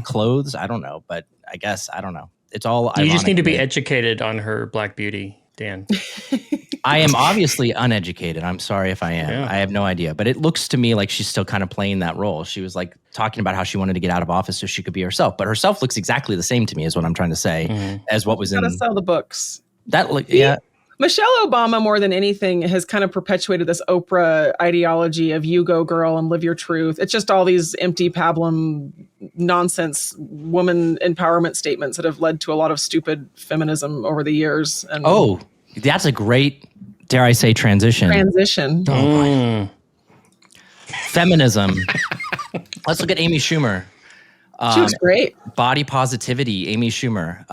clothes? I don't know, but I guess I don't know. It's all You just need to be ironic. educated on her Black Beauty, Dan. I am obviously uneducated. I'm sorry if I am. Yeah. I have no idea. But it looks to me like she's still kind of playing that role. She was like talking about how she wanted to get out of office so she could be herself. But herself looks exactly the same to me, is what I'm trying to say, as what was in Gotta sell the books. Yeah. Michelle Obama, more than anything, has kind of perpetuated this Oprah ideology of you go girl and live your truth. It's just all these empty pablum nonsense woman empowerment statements that have led to a lot of stupid feminism over the years. And that's a great, dare I say, transition. Feminism. Let's look at Amy Schumer. She was great. Body positivity, Amy Schumer.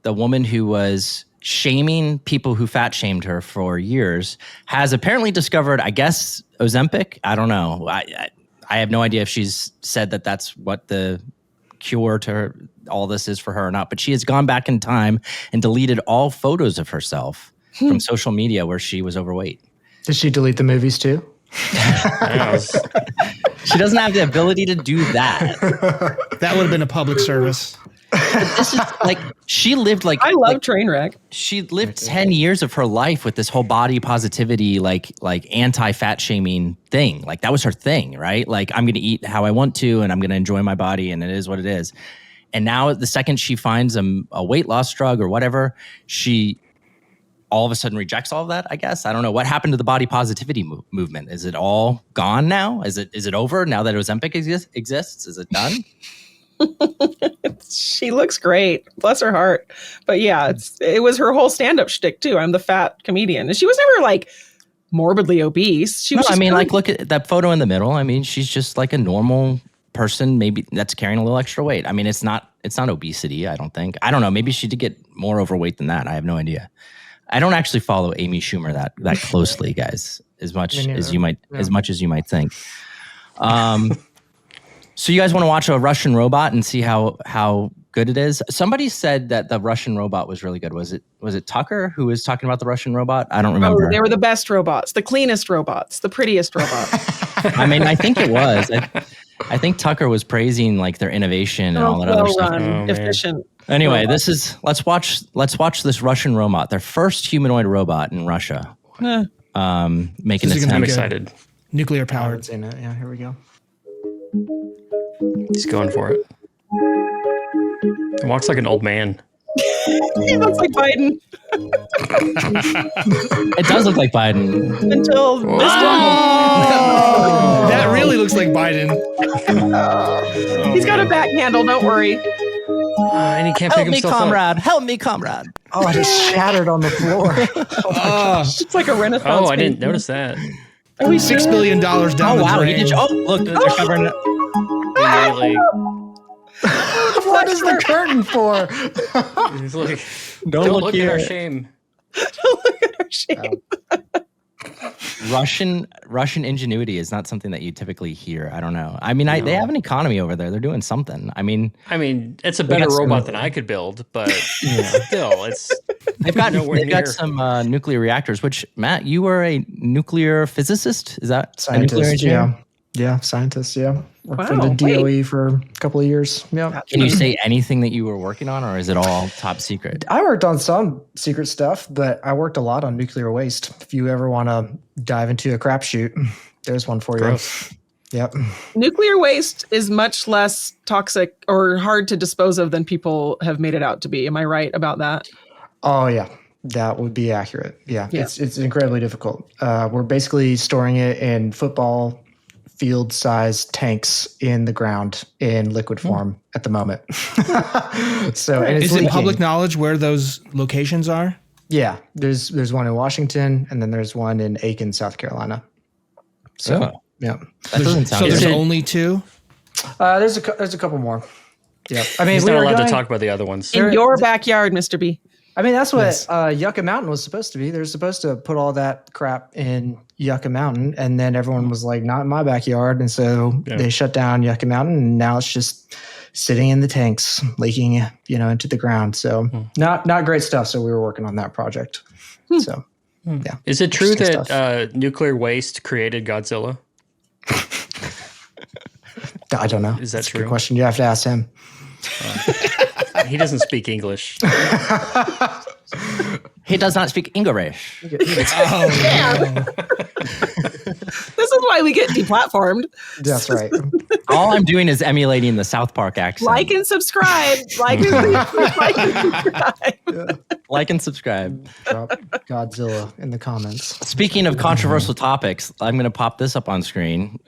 The woman who was shaming people who fat shamed her for years has apparently discovered, I guess, Ozempic. I don't know. I have no idea if she's said that that's what the cure to all this is for her or not, but she has gone back in time and deleted all photos of herself from social media where she was overweight. Did she delete the movies too? She doesn't have the ability to do that. That would have been a public service. This is like, she lived like, I love Trainwreck. She lived 10 years of her life with this whole body positivity, like anti-fat shaming thing. Like that was her thing, right? Like, I'm going to eat how I want to, and I'm going to enjoy my body, and it is what it is. And now the second she finds a weight loss drug or whatever, she all of a sudden rejects all of that, I guess. I don't know. What happened to the body positivity movement? Is it all gone now? Is it over now that Ozempic exists? Is it done? She looks great, bless her heart. But yeah, it was her whole stand-up shtick too. I'm the fat comedian, and she was never like morbidly obese. She was. No, I mean, like, look at that photo in the middle. I mean, she's just like a normal person, maybe that's carrying a little extra weight. I mean, it's not obesity. I don't think. I don't know. Maybe she did get more overweight than that. I have no idea. I don't actually follow Amy Schumer that closely, guys, as much as you might think. So you guys want to watch a Russian robot and see how good it is. Somebody said that the Russian robot was really good. Was it Tucker who was talking about the Russian robot? I don't remember. Oh, they were the best robots, the cleanest robots, the prettiest robots. I mean, I think it was. I think Tucker was praising like their innovation and all that other stuff. Efficient. Anyway, let's watch this Russian robot, their first humanoid robot in Russia. Making it. I'm excited. Nuclear powered. Yeah, here we go. He's going for it. He walks like an old man. He looks like Biden. It does look like Biden. Until this time. That really looks like Biden. He's got a back handle, don't worry. And he can't pick himself comrade. Help me, comrade. Oh, it just shattered on the floor. It's like a Renaissance. Oh, I didn't notice that. $6 billion down the wow, drain. he did. Oh, look, they're covering it. What is the curtain for? He's like, Don't look look here. at our shame. Don't look at our shame. Russian ingenuity is not something that you typically hear. I don't know. I mean, they have an economy over there. They're doing something. I mean, it's a better robot than I could build, but still, they've got some nuclear reactors. Which, Matt, you were a nuclear physicist. Is that scientist? A nuclear engineer? Yeah, scientist. Yeah, worked for the DOE for a couple of years. Yeah. Can you say anything that you were working on, or is it all top secret? I worked on some secret stuff, but I worked a lot on nuclear waste. If you ever want to dive into a crapshoot, there's one for you. Yep. Nuclear waste is much less toxic or hard to dispose of than people have made it out to be. Am I right about that? Oh, yeah. That would be accurate. Yeah. It's incredibly difficult. We're basically storing it in football field-sized tanks in the ground in liquid form at the moment. So, and it's is it public knowledge where those locations are? Yeah, there's one in Washington, and then there's one in Aiken, South Carolina. So, yeah, There's only two. There's a couple more. Yeah, I mean, he's not allowed to talk about the other ones. In your backyard, Mr. B. I mean, that's what Yucca Mountain was supposed to be. They're supposed to put all that crap in Yucca Mountain, and then everyone was like, not in my backyard. And so they shut down Yucca Mountain, and now it's just sitting in the tanks, leaking, into the ground. So not great stuff. So we were working on that project. So, yeah. Is it true that nuclear waste created Godzilla? I don't know. Is that That's true? A good question. You have to ask him. He doesn't speak English. He does not speak English. This is why we get deplatformed. That's right. All I'm doing is emulating the South Park accent. Like and subscribe. Like and subscribe. Like and subscribe. Drop Godzilla in the comments. Speaking of controversial topics, I'm going to pop this up on screen.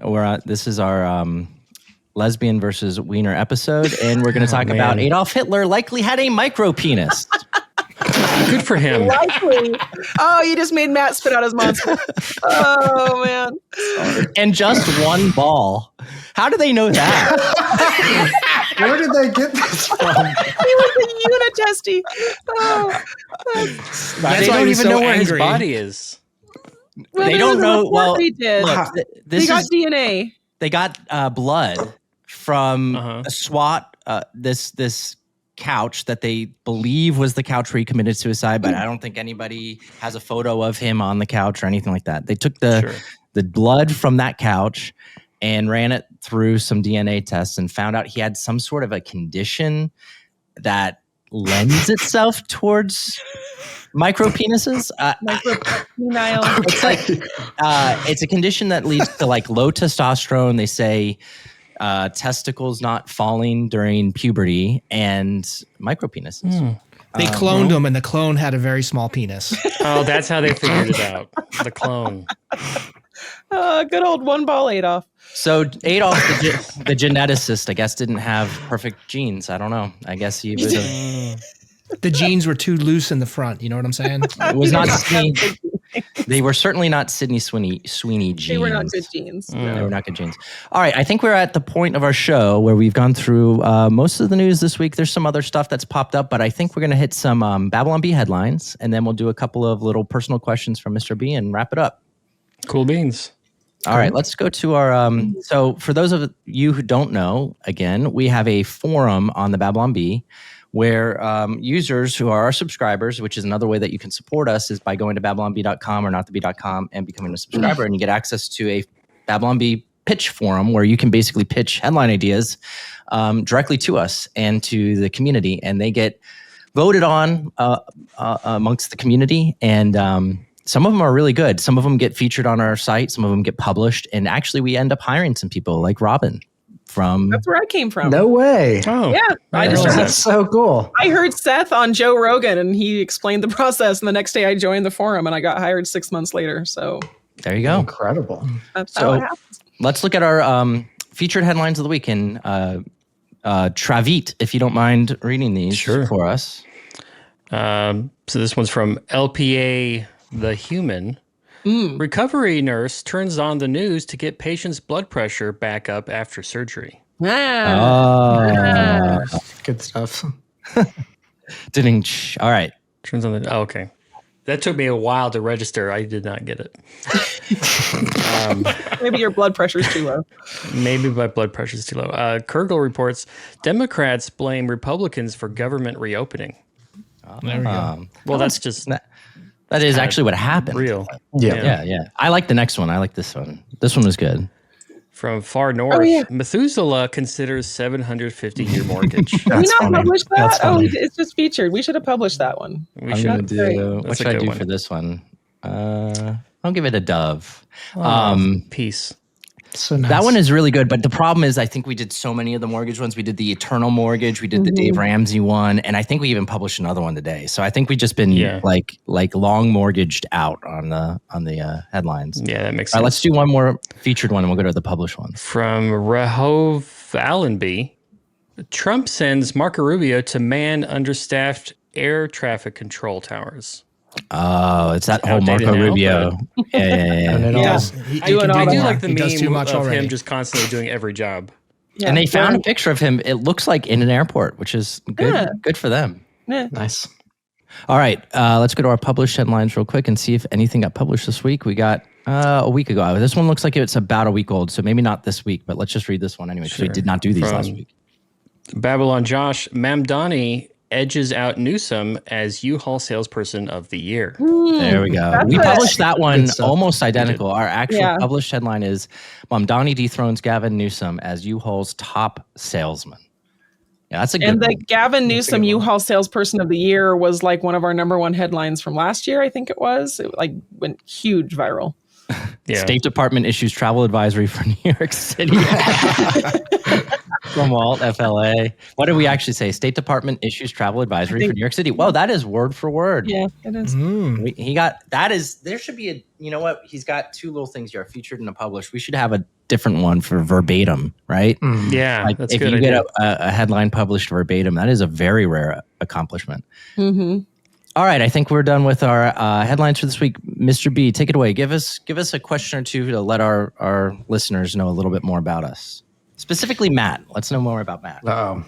This is our Lesbian versus Wiener episode, and we're going to talk about Adolf Hitler likely had a micro penis. Good for him. Likely. Oh, you just made Matt spit out his monster. Oh, man. And just one ball. How do they know that? Where did they get this from? He was a unitesty. Oh, they don't even know where his body is. Well, they don't know. Well, they did. Look, they got DNA. They got blood from a SWAT. This couch that they believe was the couch where he committed suicide, but I don't think anybody has a photo of him on the couch or anything like that. They took the blood from that couch and ran it through some DNA tests and found out he had some sort of a condition that lends itself towards micro penises. It's like it's a condition that leads to like low testosterone. They say testicles not falling during puberty and micro penises. They cloned him, and the clone had a very small penis. Oh, that's how they figured it out. The clone. Good old one ball Adolf. So Adolf, the geneticist, I guess, didn't have perfect genes. I don't know. I guess he was. The genes were too loose in the front. You know what I'm saying? It was not Sydney. They were certainly not Sydney Sweeney genes. They were not good genes. They were not good genes. All right. I think we're at the point of our show where we've gone through most of the news this week. There's some other stuff that's popped up, but I think we're going to hit some Babylon Bee headlines, and then we'll do a couple of little personal questions from Mr. B and wrap it up. Cool beans. All right, let's go to our. So, for those of you who don't know, again, we have a forum on the Babylon Bee where users who are our subscribers, which is another way that you can support us, is by going to babylonbee.com or notthebee.com and becoming a subscriber, and you get access to a Babylon Bee pitch forum where you can basically pitch headline ideas directly to us and to the community, and they get voted on amongst the community, and some of them are really good. Some of them get featured on our site. Some of them get published. And actually, we end up hiring some people like Robin from... That's where I came from. No way. Oh, yeah. That's so cool. I heard Seth on Joe Rogan, and he explained the process. And the next day I joined the forum, and I got hired 6 months later. So there you go. Incredible. That's how it happens. Let's look at our featured headlines of the week. And Travit, if you don't mind reading these for us. So this one's from LPA... The Human. Recovery nurse turns on the news to get patient's blood pressure back up after surgery. Good stuff. All right. Turns on the... Oh, okay. That took me a while to register. I did not get it. Maybe your blood pressure is too low. Maybe my blood pressure is too low. Kurgel reports Democrats blame Republicans for government reopening. There we go. Well, that's just... That is actually what happened. Real. Yeah. I like the next one. I like this one. This one was good. From far north, Methuselah considers 750-year mortge. Did we not publish that? Oh, it's just featured. We should have published that one. What should I do for this one? I'll give it a dove. Peace. So nice. That one is really good, but the problem is I think we did so many of the mortgage ones. We did the Eternal Mortgage, we did the Dave Ramsey one, and I think we even published another one today. So I think we've just been like long mortgaged out on the headlines. Yeah, that makes All sense. right, let's do one more featured one, and we'll go to the published one. From Rehov Allenby, Trump sends Marco Rubio to man understaffed air traffic control towers. Oh, it's that whole Marco Rubio. Yeah. I do like the meme of him just constantly doing every job. Yeah. And they found a picture of him. It looks like in an airport, which is good. Yeah. Good for them. Yeah. Nice. All right, let's go to our published headlines real quick and see if anything got published this week. We got a week ago. This one looks like it's about a week old, so maybe not this week, but let's just read this one anyway because we did not do these last week. Babylon Josh Mamdani edges out Newsom as U-Haul salesperson of the year. There we go. We published that one almost identical. Our actual published headline is Mamdani dethrones Gavin Newsom as U-Haul's top salesman. Yeah, that's a good And the one. Gavin Newsom U-Haul salesperson of the year was like one of our number one headlines from last year, I think it was. It like went huge viral. State Department issues travel advisory for New York City. From Walt, FLA. What did we actually say? State Department issues travel advisory for New York City. Whoa, that is word for word. Yeah, it is. There should be you know what? He's got two little things here, featured and a published. We should have a different one for verbatim, right? Yeah, like that's if good you idea. get a headline published verbatim, that is a very rare accomplishment. Mm-hmm. All right, I think we're done with our headlines for this week. Mr. B, take it away. Give us a question or two to let our listeners know a little bit more about us. Specifically, Matt. Let's know more about Matt. No.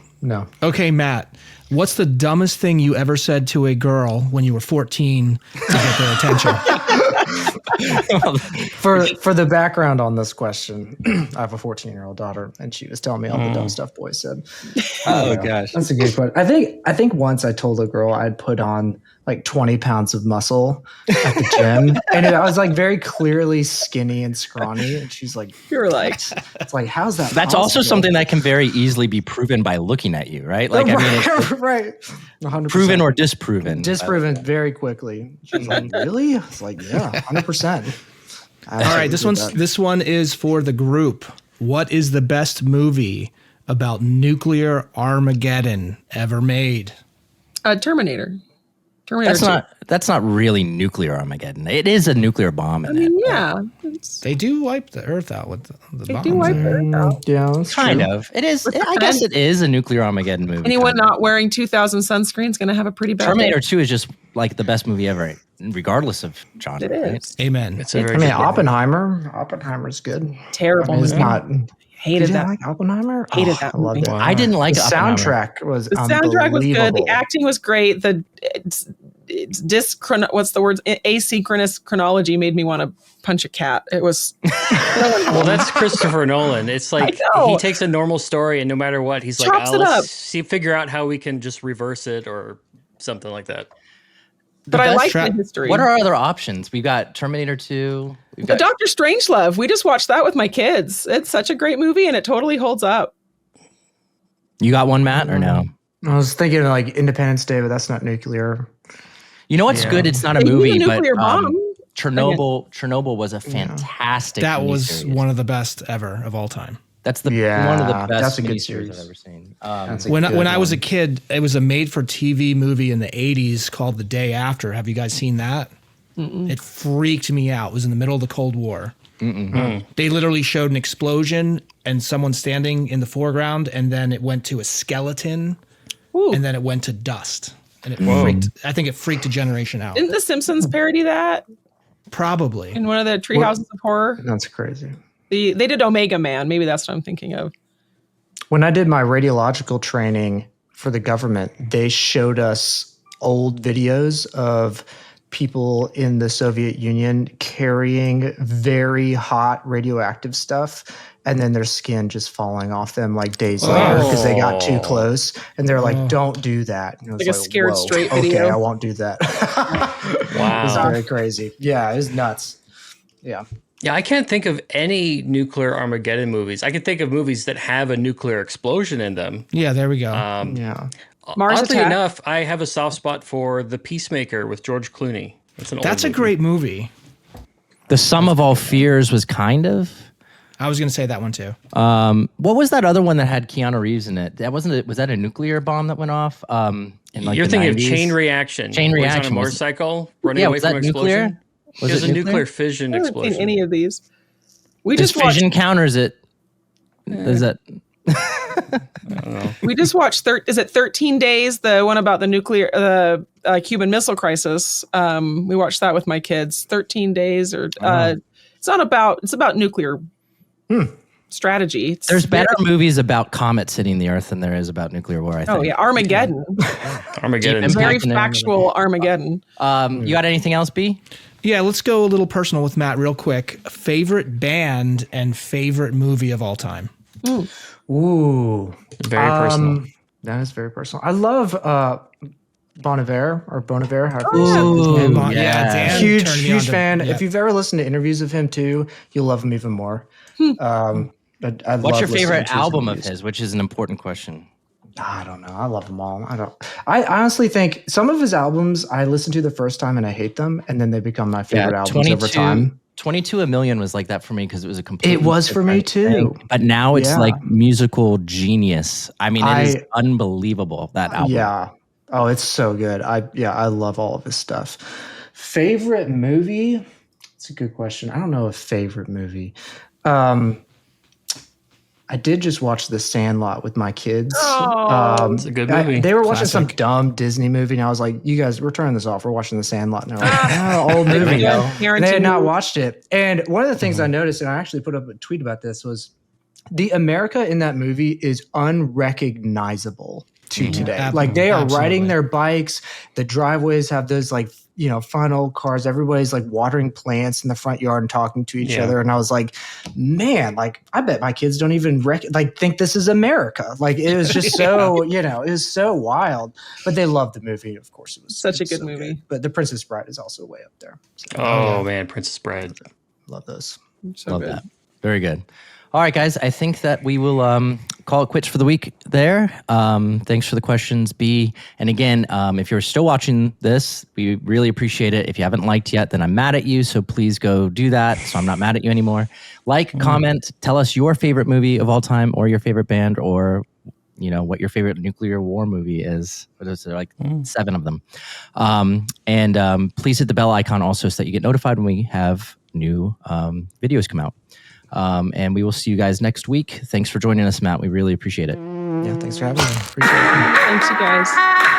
Okay, Matt. What's the dumbest thing you ever said to a girl when you were 14 to get their attention? For the background on this question, I have a 14-year-old daughter, and she was telling me all the dumb stuff boys said. Oh gosh, that's a good question. I think once I told a girl I'd put on like 20 pounds of muscle at the gym, and I was like very clearly skinny and scrawny, and she's like, "You're like, it's like how's that?" That's possible? also something that can very easily be proven by looking at you, right? Like I mean, it's right, 100%. Proven or disproven. Disproven very quickly. She's like, really? I was like, yeah, 100%. All right, this one is for the group. What is the best movie about nuclear Armageddon ever made? Terminator. That's not really nuclear Armageddon. It is a nuclear bomb in it. Yeah. They do wipe the Earth out with the bombs. They do wipe the Earth out. Yeah, that's kind true. of. It is. I guess it is a nuclear Armageddon movie. Anyone not wearing 2000 sunscreen is going to have a pretty bad Terminator day. 2 is just like the best movie ever, regardless of genre. It is. Right? Amen. Oppenheimer's good. Terrible. I mean, it's not. Hated Did that. You like Oppenheimer? Hated that. I loved it. I didn't like the Oppenheimer. soundtrack was The soundtrack was good. The acting was great. asynchronous chronology made me want to punch a cat. It was well, that's Christopher Nolan. It's like he takes a normal story and no matter what, he's like, let's figure out how we can just reverse it or something like that. But I like the history. What are our other options? We've got Terminator 2. We've got Dr. Strangelove. We just watched that with my kids. It's such a great movie and it totally holds up. You got one, Matt, or no? I was thinking like Independence Day, but that's not nuclear. You know what's good? It's not a movie, but bomb. Chernobyl was a fantastic. That was series. one of the best ever of all time. That's one of the best miniseries I've ever seen. When I was a kid, it was a made-for-TV movie in the 80s called The Day After. Have you guys seen that? It freaked me out. It was in the middle of the Cold War. They literally showed an explosion and someone standing in the foreground, and then it went to a skeleton, and then it went to dust. And I think it freaked a generation out. Didn't The Simpsons parody that? Probably. In one of the Treehouses of Horror? That's crazy. They did Omega Man. Maybe that's what I'm thinking of. When I did my radiological training for the government, they showed us old videos of people in the Soviet Union carrying very hot radioactive stuff, and then their skin just falling off them like days later because they got too close. And they're like, "Don't do that." And it was like a scared straight video. Okay, I won't do that. Wow, it was very crazy. Yeah, it was nuts. Yeah. Yeah, I can't think of any nuclear Armageddon movies. I can think of movies that have a nuclear explosion in them. Yeah, there we go. Mars Oddly Attack. enough, I have a soft spot for The Peacemaker with George Clooney. That's a great movie. The Sum of All Fears was kind of. I was going to say that one too. What was that other one that had Keanu Reeves in it? That wasn't. Was that a nuclear bomb that went off? In like You're the thinking 90s? of Chain Reaction. Chain where he's Reaction. on a motorcycle running away was from that an explosion. nuclear? It was a nuclear fission I haven't explosion. seen any of these. We This just watched. fission counters it. Is that? I don't know. We just watched. Is it 13 Days? The one about the nuclear, Cuban Missile Crisis. We watched that with my kids. 13 Days, or it's not about. It's about nuclear strategy. There's better movies about comets hitting the Earth than there is about nuclear war. I think. Oh yeah, Armageddon. Armageddon. Very factual Armageddon. You got anything else, B? Yeah, let's go a little personal with Matt real quick. Favorite band and favorite movie of all time? Ooh. Very personal. That is very personal. I love Bon Iver, or Bon Iver, however Oh, you say his name. Dan Huge turned me on to- fan. yeah. If you've ever listened to interviews of him too, you'll love him even more. But I What's love your listening favorite to his album of interviews. his? Which is an important question. I don't know. I love them all. I honestly think some of his albums I listen to the first time and I hate them, and then they become my favorite albums over time. 22 A Million was like that for me because it was a complete. It was for me too. thing. But now it's Yeah. like musical genius. I mean, it is unbelievable, that album. Yeah. Oh, it's so good. I love all of his stuff. Favorite movie? It's a good question. I don't know a favorite movie. I did just watch The Sandlot with my kids. It's a good movie. They were watching some dumb Disney movie, and I was like, "You guys, we're turning this off. We're watching The Sandlot." And they're like, "Old movie." And they had not watched it. And one of the things I noticed, and I actually put up a tweet about this, was the America in that movie is unrecognizable to today. Like they are riding their bikes. The driveways have those like, fun old cars. Everybody's like watering plants in the front yard and talking to each other. And I was like, man, like I bet my kids don't even think this is America. Like it was just so, it was so wild. But they loved the movie. Of course, it was Such a good movie. Good. But The Princess Bride is also way up there. So, man, Princess Bride. Love those. So Love good. that. Very good. All right, guys. I think that we will call it quits for the week there. Thanks for the questions, B. And again, if you're still watching this, we really appreciate it. If you haven't liked yet, then I'm mad at you. So please go do that. So I'm not mad at you anymore. Like, comment, tell us your favorite movie of all time, or your favorite band, or what your favorite nuclear war movie is. There's like 7 of them. And please hit the bell icon also so that you get notified when we have new videos come out. And we will see you guys next week. Thanks for joining us, Matt. We really appreciate it. Yeah, thanks for having me. Appreciate it. Thanks, you guys.